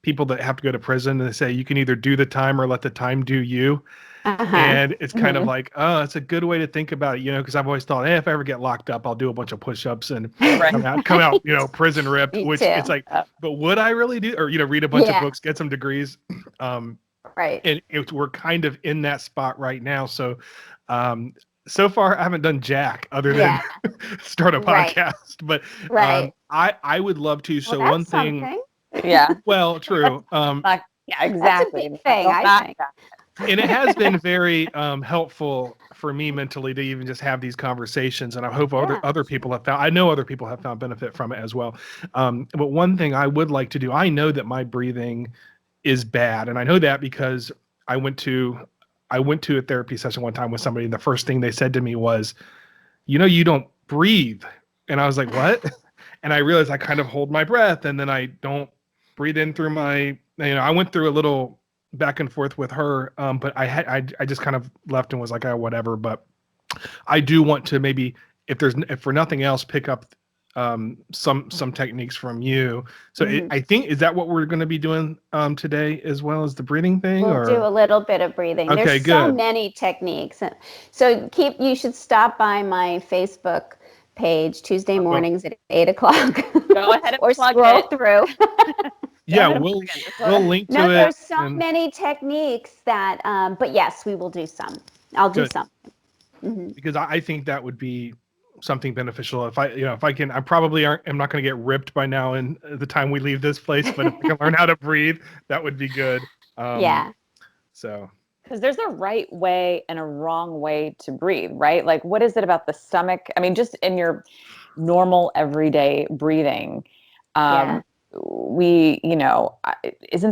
Speaker 3: people that have to go to prison and they say you can either do the time or let the time do you? And it's kind of like, oh, it's a good way to think about it, because I've always thought, if I ever get locked up, I'll do a bunch of push-ups and come out, prison ripped, which it's like, but would I really do, or, read a bunch of books, get some degrees.
Speaker 4: Right.
Speaker 3: And we're kind of in that spot right now. So, so far I haven't done jack other than start a podcast, but I would love to. So one thing,
Speaker 4: something.
Speaker 5: Yeah.
Speaker 3: Well, true.
Speaker 5: Yeah, exactly.
Speaker 4: That's a big thing, I think.
Speaker 3: And it has been very helpful for me mentally to even just have these conversations. And I hope other people have found, I know other people have found benefit from it as well. But one thing I would like to do, I know that my breathing is bad. And I know that because I went to a therapy session one time with somebody, and the first thing they said to me was, you don't breathe. And I was like, what? And I realized I kind of hold my breath and then I don't breathe in through my, I went through a little back and forth with her. But I just kind of left and was like, oh, whatever. But I do want to maybe, if for nothing else, pick up some techniques from you. So I think, is that what we're going to be doing today, as well as the breathing thing?
Speaker 4: We'll do a little bit of breathing.
Speaker 3: Okay,
Speaker 4: There's so many techniques. So you should stop by my Facebook page Tuesday mornings at 8:00.
Speaker 5: Go ahead and
Speaker 4: or scroll through.
Speaker 3: Yeah, we'll link to it.
Speaker 4: No, there's so many techniques that, but yes, we will do some. I'll do some.
Speaker 3: Because I think that would be something beneficial. If I can, I probably am not going to get ripped by now in the time we leave this place, but if I can learn how to breathe, that would be good. So.
Speaker 5: Because there's a right way and a wrong way to breathe, right? Like, what is it about the stomach? I mean, just in your normal everyday breathing, isn't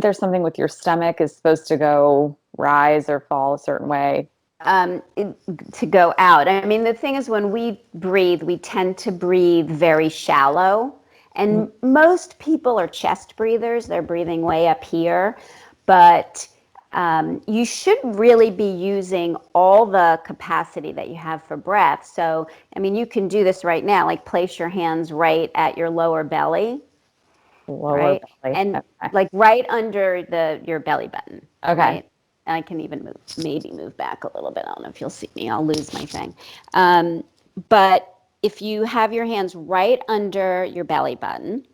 Speaker 5: there something with your stomach is supposed to go rise or fall a certain way?
Speaker 4: To go out. I mean, the thing is, when we breathe, we tend to breathe very shallow. And most people are chest breathers. They're breathing way up here. But you should really be using all the capacity that you have for breath. So, I mean, you can do this right now, like place your hands right at your lower belly.
Speaker 5: Belly.
Speaker 4: And like right under your belly button.
Speaker 5: Okay.
Speaker 4: Right? And I can even move back a little bit. I don't know if you'll see me. I'll lose my thing. But if you have your hands right under your belly button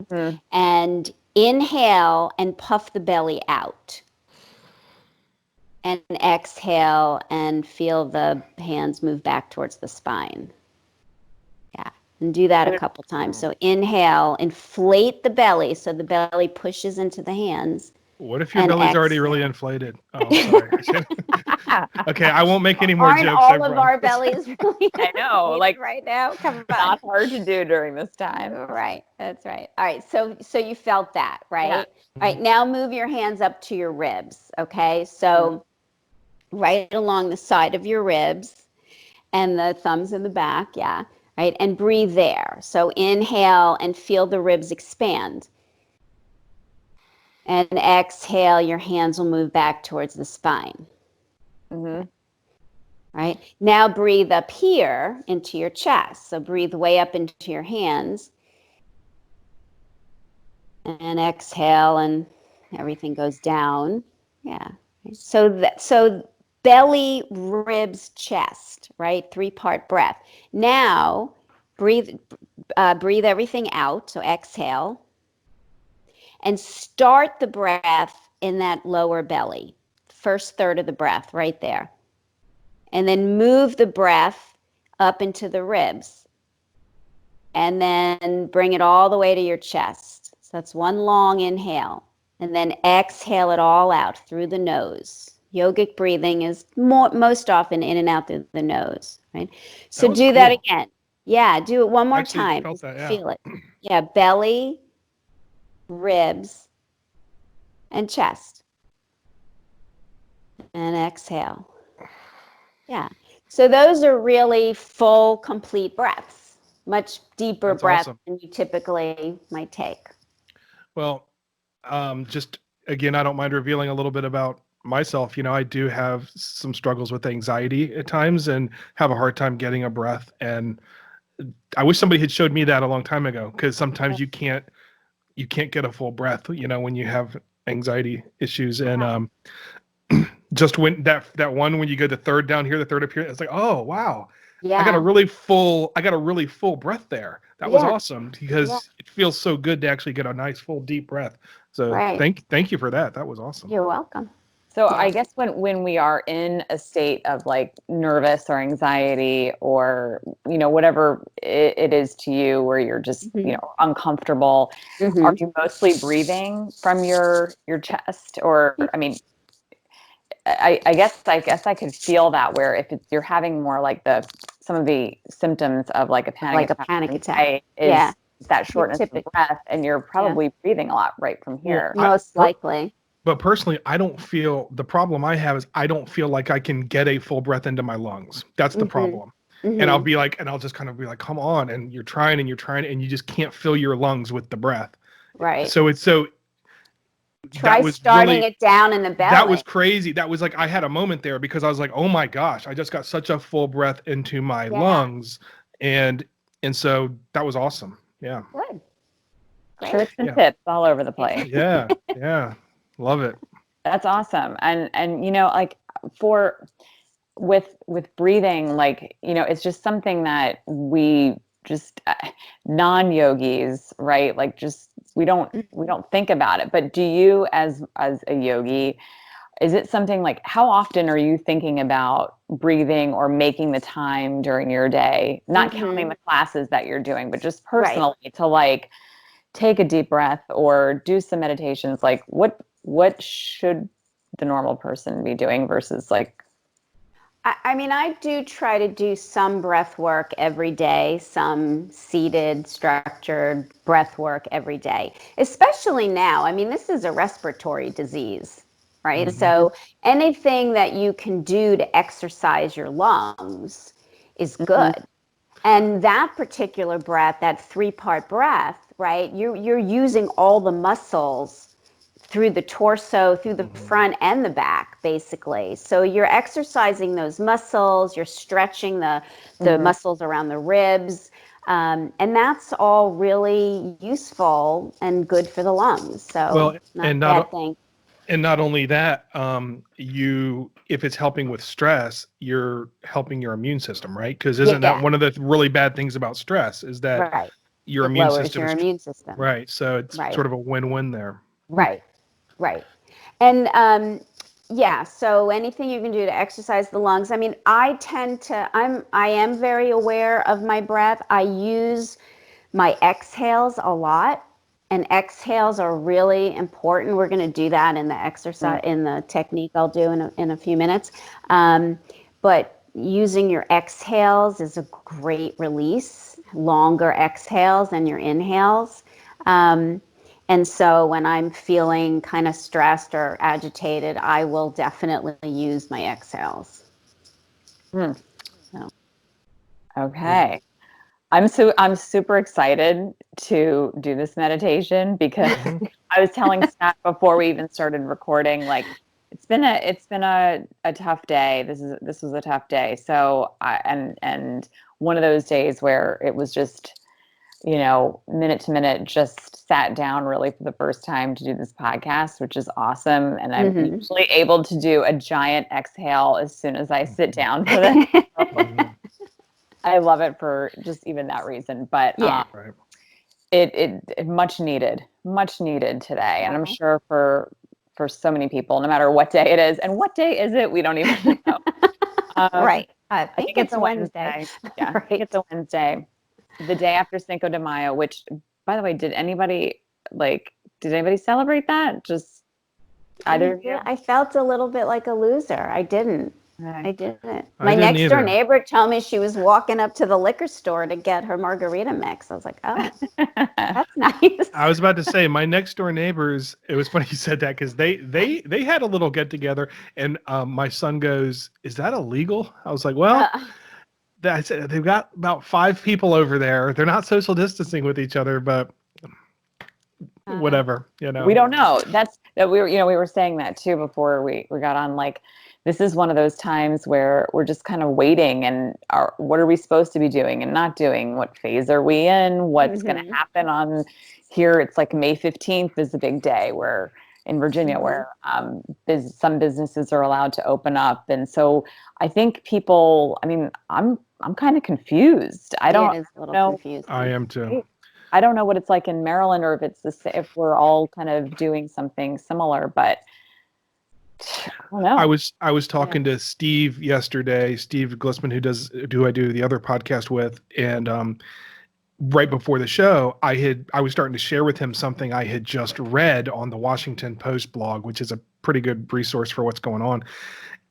Speaker 4: and inhale and puff the belly out, and exhale and feel the hands move back towards the spine. Yeah. And do that a couple times. So inhale, inflate the belly so the belly pushes into the hands.
Speaker 3: What if your belly's already really inflated? Oh, sorry. Okay, I won't make any more
Speaker 4: Aren't
Speaker 3: jokes.
Speaker 4: all of our bellies really
Speaker 5: I know, like
Speaker 4: right now? Come on.
Speaker 5: Not hard to do during this time.
Speaker 4: Right, that's right. All right, so you felt that, right?
Speaker 5: Yeah.
Speaker 4: All right, now move your hands up to your ribs, okay? So right along the side of your ribs and the thumbs in the back, right? And breathe there. So inhale and feel the ribs expand. And exhale, your hands will move back towards the spine. Right? Now breathe up here into your chest. So breathe way up into your hands. And exhale and everything goes down. Yeah. So belly, ribs, chest, right? 3-part breath. Now breathe everything out. So exhale. And start the breath in that lower belly. First third of the breath right there. and then move the breath up into the ribs. And then bring it all the way to your chest. So that's one long inhale. And then exhale it all out through the nose. Yogic breathing is most often in and out through the nose, right? So do that again. Yeah, do it one more time.
Speaker 3: Felt that, yeah.
Speaker 4: Feel it. Yeah, belly, ribs, and chest. And exhale. Yeah. So those are really full, complete breaths. Much deeper breath than you typically might take.
Speaker 3: Well, just again, I don't mind revealing a little bit about myself. I do have some struggles with anxiety at times and have a hard time getting a breath. And I wish somebody had showed me that a long time ago, because sometimes you can't get a full breath, when you have anxiety issues. And just when that one, when you go the third down here, the third up here, it's like, oh wow. Yeah. I got a really full breath there. That was awesome, because it feels so good to actually get a nice full deep breath. So thank you for that. That was awesome.
Speaker 4: You're welcome.
Speaker 5: So I guess when we are in a state of like nervous or anxiety, or, whatever it is to you, where you're just, uncomfortable, are you mostly breathing from your chest? Or, I mean, I guess I could feel that, where if you're having more like some of the symptoms of like a panic attack is that shortness of breath, and you're probably breathing a lot right from here.
Speaker 4: Most likely.
Speaker 3: But personally, the problem I have is I don't feel like I can get a full breath into my lungs. That's the problem. And I'll just kind of be like, come on. And you're trying, and you just can't fill your lungs with the breath.
Speaker 4: Right.
Speaker 3: So
Speaker 4: try starting it down in the belly.
Speaker 3: That was crazy. That was like, I had a moment there, because I was like, oh my gosh, I just got such a full breath into my lungs. And so that was awesome. Yeah.
Speaker 4: Good.
Speaker 5: Tricks and tips all over the place.
Speaker 3: Yeah. Yeah. Love it.
Speaker 5: That's awesome. And like with breathing, like, it's just something that we just non-yogis, right? Like, just we don't think about it. But do you, as a yogi, is it something like, how often are you thinking about breathing or making the time during your day, not counting the classes that you're doing, but just personally to like take a deep breath or do some meditations? Like, what should the normal person be doing versus like?
Speaker 4: I mean, I do try to do some breath work every day, some seated, structured breath work every day, especially now. I mean, this is a respiratory disease, right? So anything that you can do to exercise your lungs is good. And that particular breath, that 3-part breath, right? You're using all the muscles through the torso, through the front and the back, basically. So you're exercising those muscles, you're stretching the muscles around the ribs, and that's all really useful and good for the lungs. So not a bad thing.
Speaker 3: And not only that, if it's helping with stress, you're helping your immune system, right? Because isn't that one of the really bad things about stress, is that your immune system, right? So it's sort of a win-win there.
Speaker 4: Right. And so anything you can do to exercise the lungs. I mean, I am very aware of my breath. I use my exhales a lot, and exhales are really important. We're going to do that in the exercise, in the technique I'll do in a few minutes. But using your exhales is a great release, longer exhales than your inhales. And so when I'm feeling kind of stressed or agitated, I will definitely use my exhales.
Speaker 5: So. Okay. I'm super excited to do this meditation, because I was telling Scott before we even started recording, like, it's been a tough day. This was a tough day. So and one of those days where it was just, minute to minute, just sat down really for the first time to do this podcast, which is awesome. And I'm usually able to do a giant exhale as soon as I sit down for this. I love it for just even that reason. But it much needed today. And I'm sure for so many people, no matter what day it is. And what day is it? We don't even know.
Speaker 4: Right. I
Speaker 5: I think
Speaker 4: it's
Speaker 5: it's a
Speaker 4: Wednesday.
Speaker 5: Yeah, I think it's a Wednesday. The day after Cinco de Mayo, which, by the way, did anybody celebrate that? Just either of you?
Speaker 4: I felt a little bit like a loser. I didn't.
Speaker 5: Okay.
Speaker 4: I didn't.
Speaker 3: I
Speaker 4: My
Speaker 3: didn't
Speaker 4: next door
Speaker 3: either.
Speaker 4: neighbor told me she was walking up to the liquor store to get her margarita mix. I was like, oh, that's nice.
Speaker 3: I was about to say my next door neighbors. It was funny you said that because they had a little get together, and my son goes, "Is that illegal?" I was like, "Well, I said they've got about 5 people over there. They're not social distancing with each other, but whatever, you know."
Speaker 5: We don't know. We were saying that too before we got on. Like, this is one of those times where we're just kind of waiting and what are we supposed to be doing and not doing? What phase are we in? What's going to happen on here? It's like May 15th is the big day where in Virginia where some businesses are allowed to open up. And so I think people, I mean, I'm kind of confused. I don't
Speaker 4: It is a little
Speaker 5: know.
Speaker 4: confusing.
Speaker 3: I am too.
Speaker 5: I don't know what it's like in Maryland or if we're all kind of doing something similar, but I don't know.
Speaker 3: I was talking to Steve yesterday, Steve Glissman, who I do the other podcast with, and right before the show, I was starting to share with him something I had just read on the Washington Post blog, which is a pretty good resource for what's going on.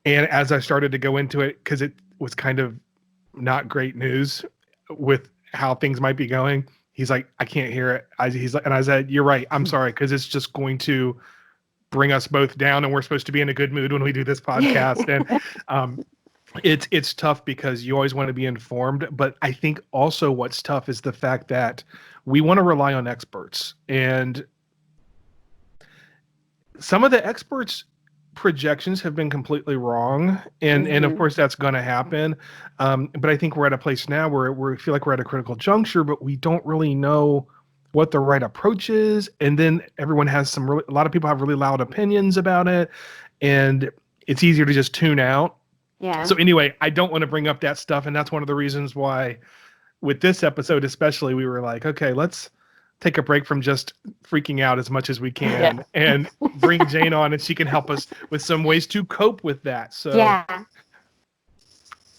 Speaker 3: And as I started to go into it, because it was kind of not great news with how things might be going, he's like, I can't hear it. And I said, you're right. I'm sorry, because it's just going to bring us both down, and we're supposed to be in a good mood when we do this podcast. And it's tough because you always want to be informed, but I think also what's tough is the fact that we want to rely on experts, and some of the experts' projections have been completely wrong, and of course that's going to happen. But I think we're at a place now where we feel like we're at a critical juncture, but we don't really know what the right approach is. And then everyone has a lot of people have really loud opinions about it, and it's easier to just tune out.
Speaker 4: Yeah.
Speaker 3: So anyway, I don't want to bring up that stuff. And that's one of the reasons why with this episode, especially, we were like, okay, let's take a break from just freaking out as much as we can and bring Jane on, and she can help us with some ways to cope with that. So,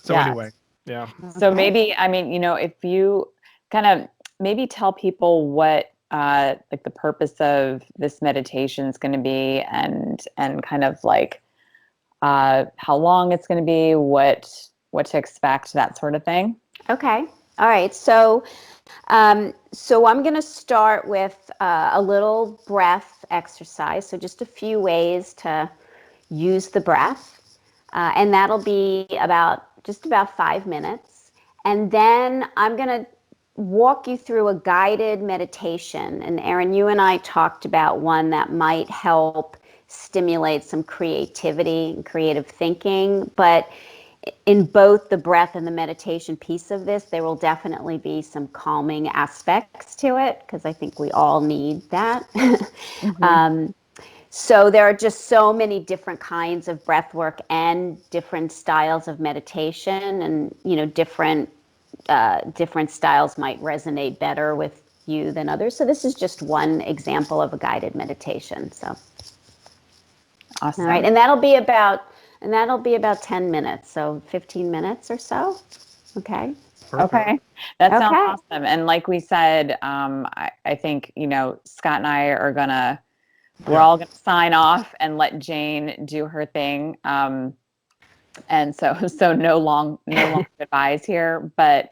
Speaker 3: anyway, yeah.
Speaker 5: So maybe, I mean, if you kind of maybe tell people what like the purpose of this meditation is going to be, and kind of like how long it's going to be, what to expect, that sort of thing.
Speaker 4: Okay. All right. So I'm going to start with a little breath exercise. So just a few ways to use the breath. And that'll be about 5 minutes. And then I'm going to walk you through a guided meditation. And Erin, you and I talked about one that might help stimulate some creativity and creative thinking. But in both the breath and the meditation piece of this, there will definitely be some calming aspects to it, because I think we all need that. So there are just so many different kinds of breath work and different styles of meditation, and different styles might resonate better with you than others. So this is just one example of a guided meditation. So
Speaker 5: awesome.
Speaker 4: All right, and that'll be about 10 minutes, so 15 minutes or so. Okay.
Speaker 3: Perfect.
Speaker 5: Okay. That sounds awesome. And like we said, I think, Scott and I are we're all going to sign off and let Jane do her thing. And so no long goodbyes here, but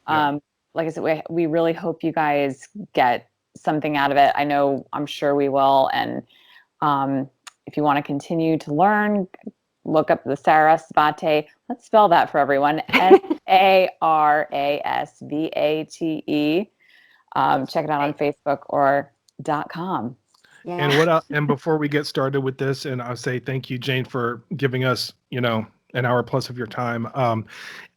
Speaker 5: like I said, we really hope you guys get something out of it. I'm sure we will. And if you want to continue to learn, look up the Sarasvate. Let's spell that for everyone. Sarasvate. Check it out on Facebook or .com.
Speaker 4: Yeah.
Speaker 3: And before we get started with this, and I'll say thank you, Jane, for giving us, an hour plus of your time.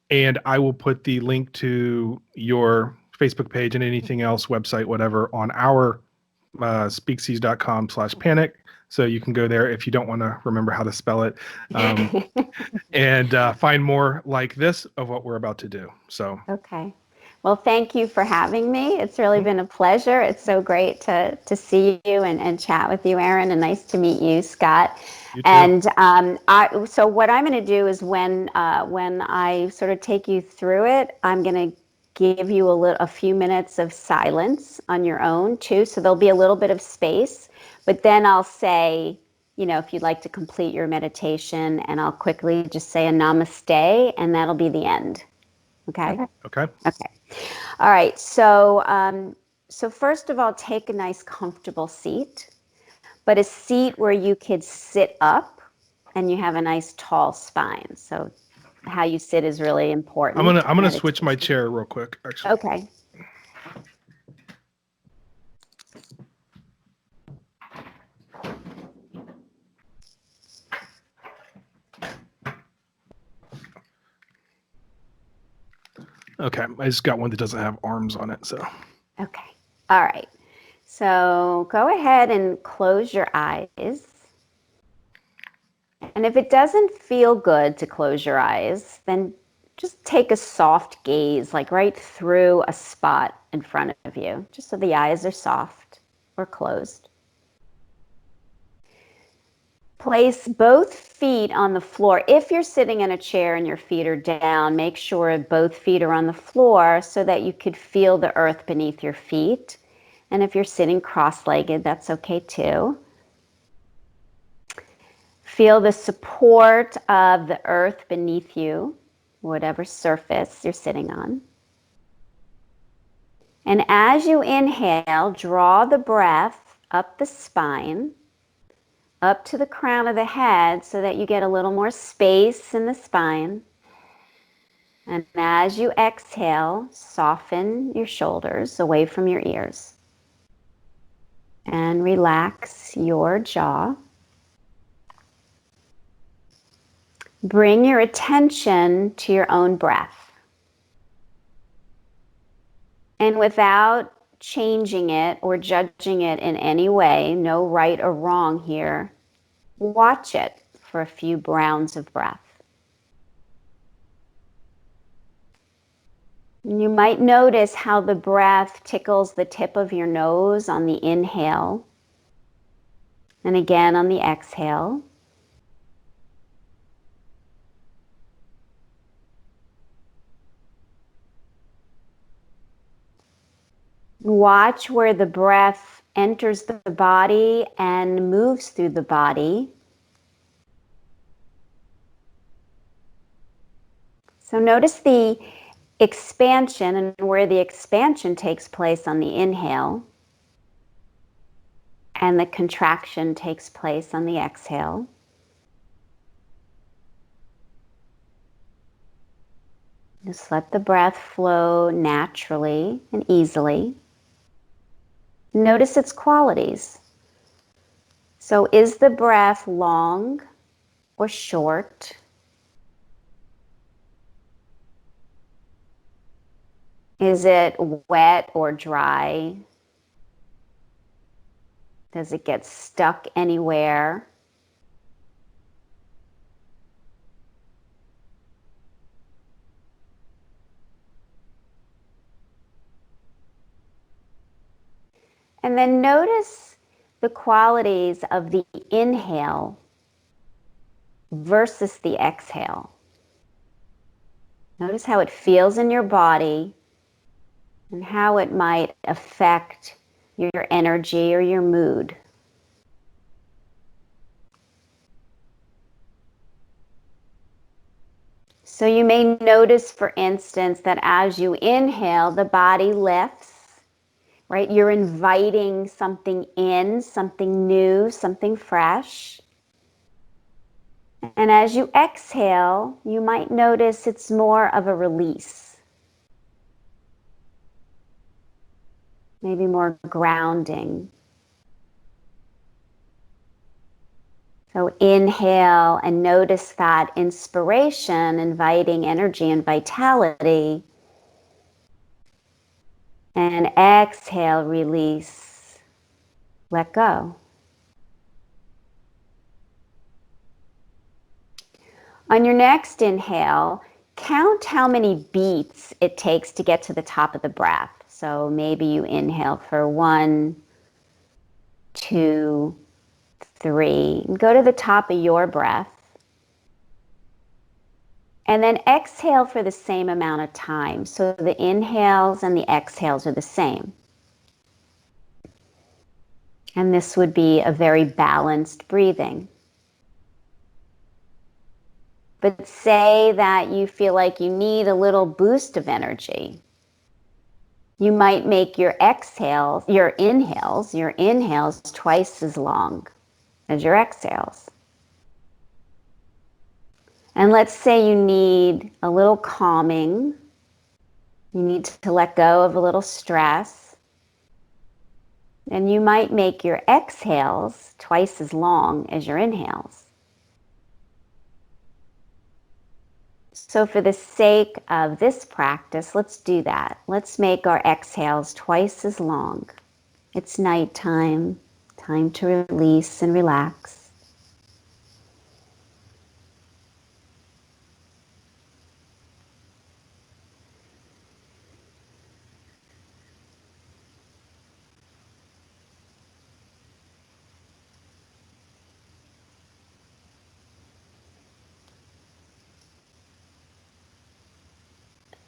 Speaker 3: And I will put the link to your Facebook page and anything else, website, whatever, on our speaksies.com/panic. So you can go there if you don't want to remember how to spell it, and find more like this of what we're about to do. So
Speaker 4: Okay. Well, thank you for having me. It's really been a pleasure. It's so great to see you and chat with you, Erin, and nice to meet you, Scott.
Speaker 3: You too.
Speaker 4: And so what I'm going to do is when I sort of take you through it, I'm going to give you a few minutes of silence on your own too. So there'll be a little bit of space, but then I'll say, if you'd like to complete your meditation, and I'll quickly just say a namaste, and that'll be the end. Okay?
Speaker 3: Okay.
Speaker 4: Okay. All right. So first of all, take a nice comfortable seat, but a seat where you could sit up and you have a nice tall spine. So how you sit is really important.
Speaker 3: I'm gonna switch my chair real quick, actually.
Speaker 4: Okay.
Speaker 3: Okay, I just got one that doesn't have arms on it, so.
Speaker 4: Okay. All right. So go ahead and close your eyes. And if it doesn't feel good to close your eyes, then just take a soft gaze, like right through a spot in front of you, just so the eyes are soft or closed. Place both feet on the floor. If you're sitting in a chair and your feet are down, make sure both feet are on the floor so that you could feel the earth beneath your feet. And if you're sitting cross-legged, that's okay too. Feel the support of the earth beneath you, whatever surface you're sitting on. And as you inhale, draw the breath up the spine, up to the crown of the head so that you get a little more space in the spine. And as you exhale, soften your shoulders away from your ears. And relax your jaw. Bring your attention to your own breath. And without changing it or judging it in any way, no right or wrong here, watch it for a few rounds of breath. And you might notice how the breath tickles the tip of your nose on the inhale, and again on the exhale. Watch where the breath enters the body and moves through the body. So notice the expansion and where the expansion takes place on the inhale, and the contraction takes place on the exhale. Just let the breath flow naturally and easily. Notice its qualities. So is the breath long or short? Is it wet or dry? Does it get stuck anywhere? And then notice the qualities of the inhale versus the exhale. Notice how it feels in your body and how it might affect your energy or your mood. So you may notice, for instance, that as you inhale, the body lifts, right? You're inviting something in, something new, something fresh. And as you exhale, you might notice it's more of a release. Maybe more grounding. So inhale and notice that inspiration, inviting energy and vitality. And exhale, release, let go. On your next inhale, count how many beats it takes to get to the top of the breath. So maybe you inhale for 1, 2, 3. Go to the top of your breath. And then exhale for the same amount of time. So the inhales and the exhales are the same. And this would be a very balanced breathing. But say that you feel like you need a little boost of energy. You might make your inhales twice as long as your exhales. And let's say you need a little calming. You need to let go of a little stress. And you might make your exhales twice as long as your inhales. So for the sake of this practice, let's do that. Let's make our exhales twice as long. It's nighttime, time to release and relax.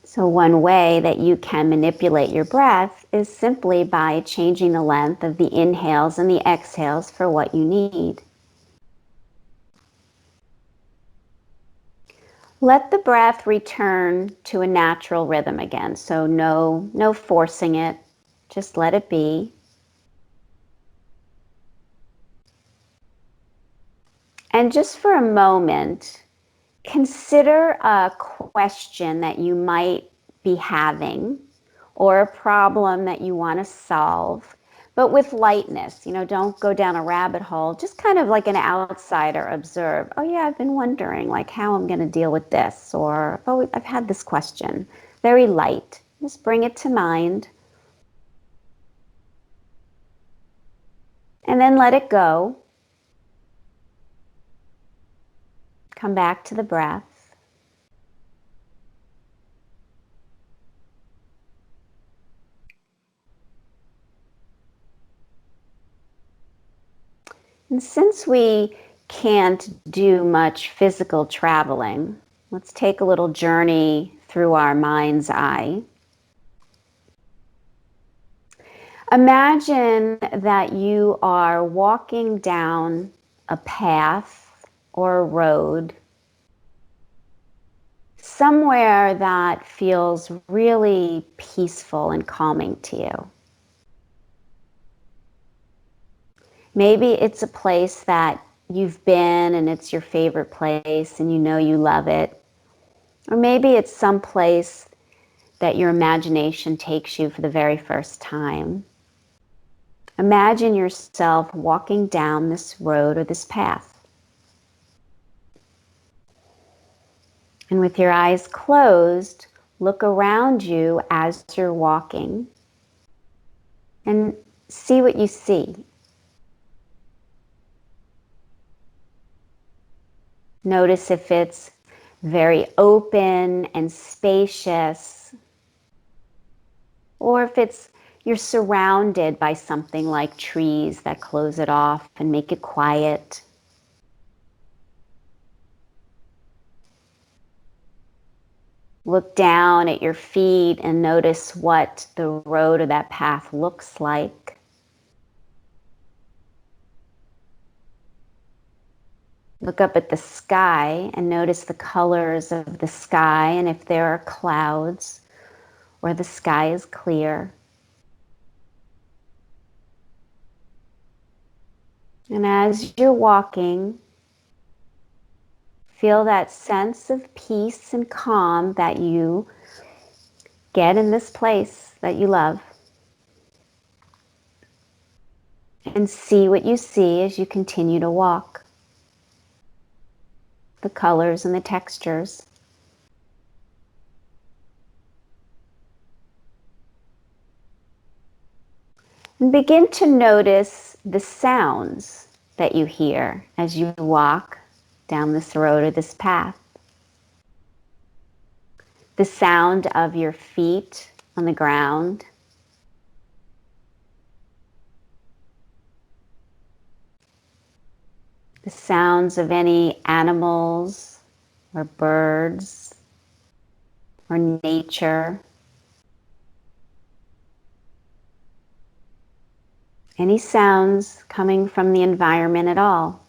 Speaker 4: So one way that you can manipulate your breath is simply by changing the length of the inhales and the exhales for what you need. Let the breath return to a natural rhythm again. So no forcing it, just let it be. And just for a moment, consider a question that you might be having or a problem that you want to solve, but with lightness. Don't go down a rabbit hole. Just kind of like an outsider observe. Oh yeah, I've been wondering like how I'm going to deal with this, or oh, I've had this question. Very light. Just bring it to mind. And then let it go. Come back to the breath. And since we can't do much physical traveling, let's take a little journey through our mind's eye. Imagine that you are walking down a path or a road somewhere that feels really peaceful and calming to you. Maybe it's a place that you've been and it's your favorite place and you love it. Or maybe it's some place that your imagination takes you for the very first time. Imagine yourself walking down this road or this path. And with your eyes closed, look around you as you're walking and see what you see. Notice if it's very open and spacious, or if you're surrounded by something like trees that close it off and make it quiet. Look down at your feet and notice what the road or that path looks like. Look up at the sky and notice the colors of the sky and if there are clouds or the sky is clear. And as you're walking, feel that sense of peace and calm that you get in this place that you love. And see what you see as you continue to walk. The colors and the textures. And begin to notice the sounds that you hear as you walk down this road or this path. the sound of your feet on the ground. The sounds of any animals or birds or nature. Any sounds coming from the environment at all.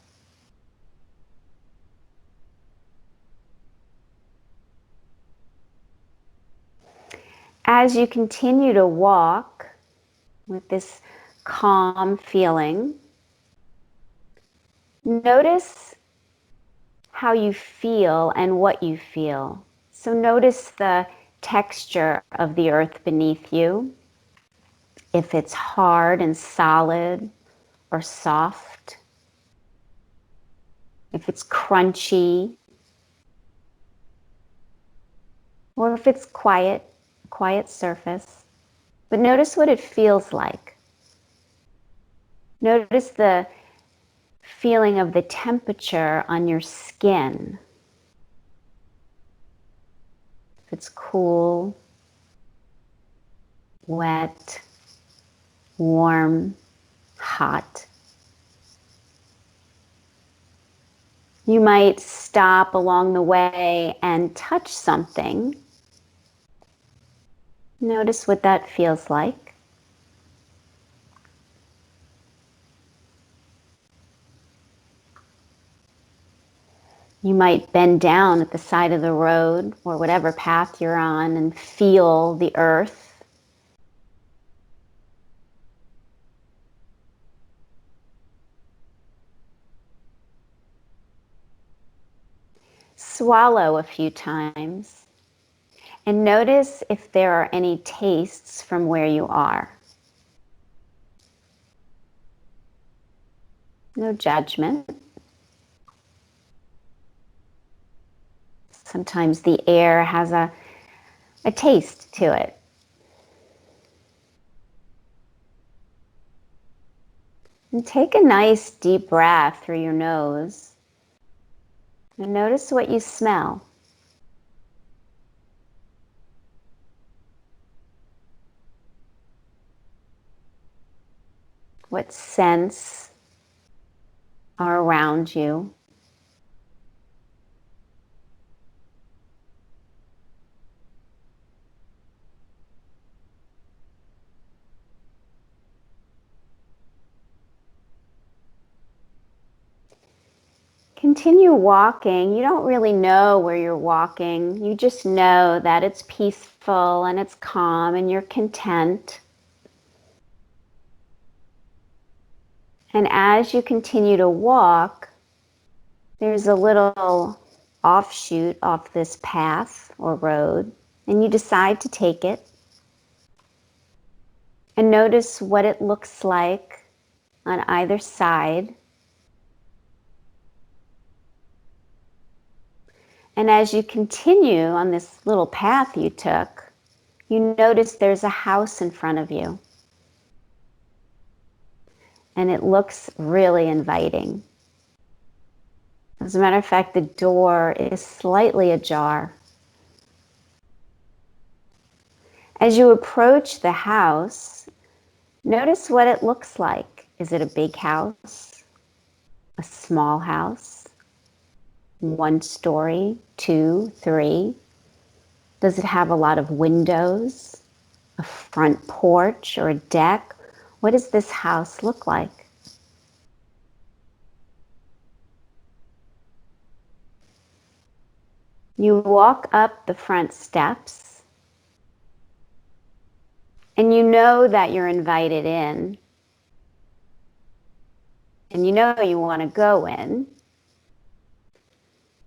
Speaker 4: As you continue to walk with this calm feeling, notice how you feel and what you feel. So notice the texture of the earth beneath you. If it's hard and solid or soft. If it's crunchy. Or if it's quiet surface. But notice what it feels like. Notice the feeling of the temperature on your skin. If it's cool, wet, warm, hot. You might stop along the way and touch something. Notice what that feels like. You might bend down at the side of the road or whatever path you're on and feel the earth. Swallow a few times and notice if there are any tastes from where you are. No judgment. Sometimes the air has a taste to it. And take a nice deep breath through your nose. And notice what you smell. What scents are around you. Continue walking. You don't really know where you're walking. You just know that it's peaceful and it's calm and you're content. And as you continue to walk, there's a little offshoot off this path or road, and you decide to take it. And notice what it looks like on either side. And as you continue on this little path you took, you notice there's a house in front of you. And it looks really inviting. As a matter of fact, the door is slightly ajar. As you approach the house, notice what it looks like. Is it a big house? A small house? 1 story, 2, 3? Does it have a lot of windows? A front porch or a deck? What does this house look like? You walk up the front steps and you know that you're invited in and you know you want to go in.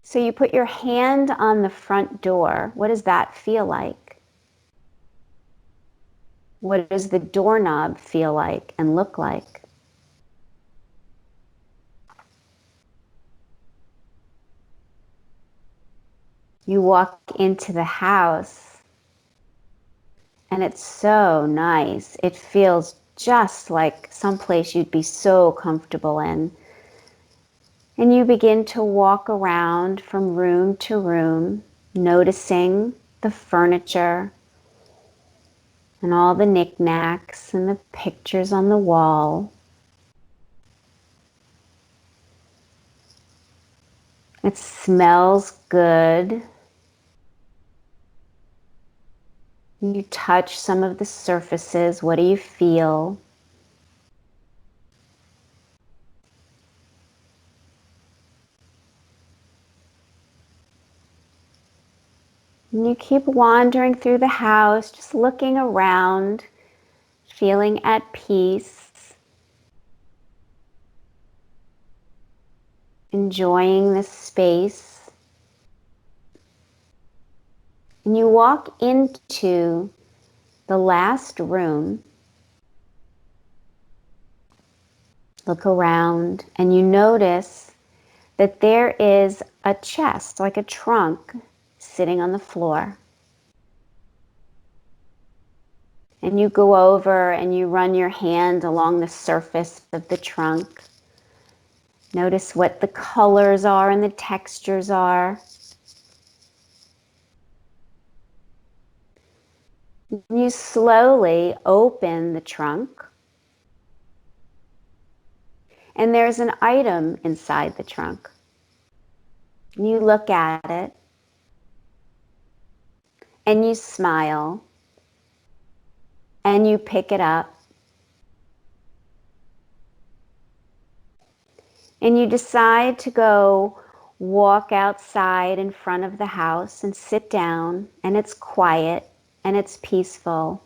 Speaker 4: So you put your hand on the front door. What does that feel like? What does the doorknob feel like and look like? You walk into the house and it's so nice. It feels just like someplace you'd be so comfortable in. And you begin to walk around from room to room, noticing the furniture and all the knickknacks and the pictures on the wall. It smells good. You touch some of the surfaces. What do you feel? And you keep wandering through the house, just looking around, feeling at peace, enjoying the space. And you walk into the last room, look around, and you notice that there is a chest, like a trunk, sitting on the floor. And you go over and you run your hand along the surface of the trunk. Notice what the colors are and the textures are. You slowly open the trunk, and there's an item inside the trunk. And you look at it, and you smile, and you pick it up, and you decide to go walk outside in front of the house and sit down, and it's quiet and it's peaceful,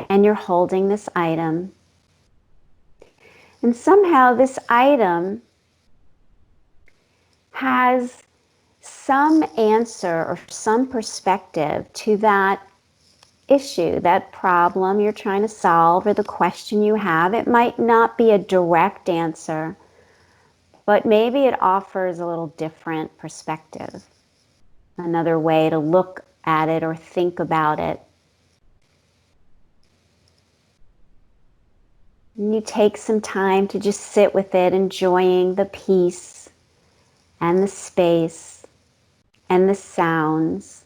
Speaker 4: and you're holding this item. And somehow this item has some answer or some perspective to that issue, that problem you're trying to solve, or the question you have. It might not be a direct answer, but maybe it offers a little different perspective, another way to look at it or think about it. And you take some time to just sit with it, enjoying the peace and the space and the sounds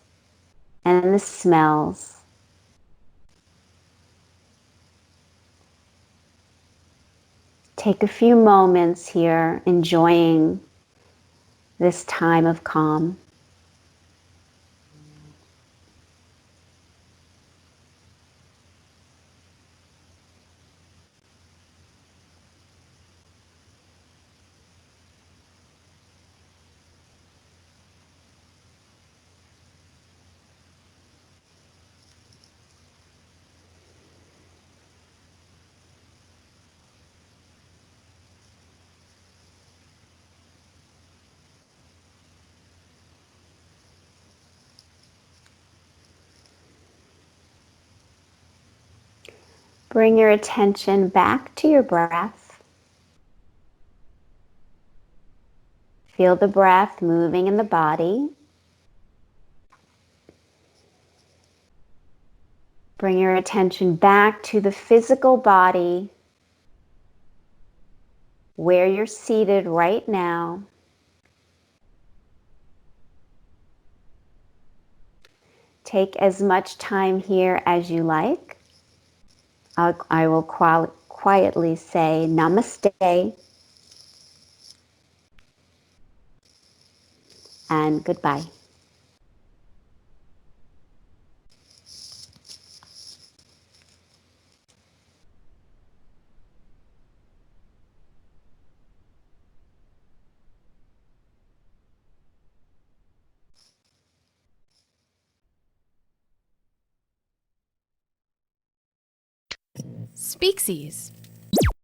Speaker 4: and the smells. Take a few moments here enjoying this time of calm. Bring your attention back to your breath. Feel the breath moving in the body. Bring your attention back to the physical body where you're seated right now. Take as much time here as you like. I will quietly say namaste and goodbye.
Speaker 1: Speaksies.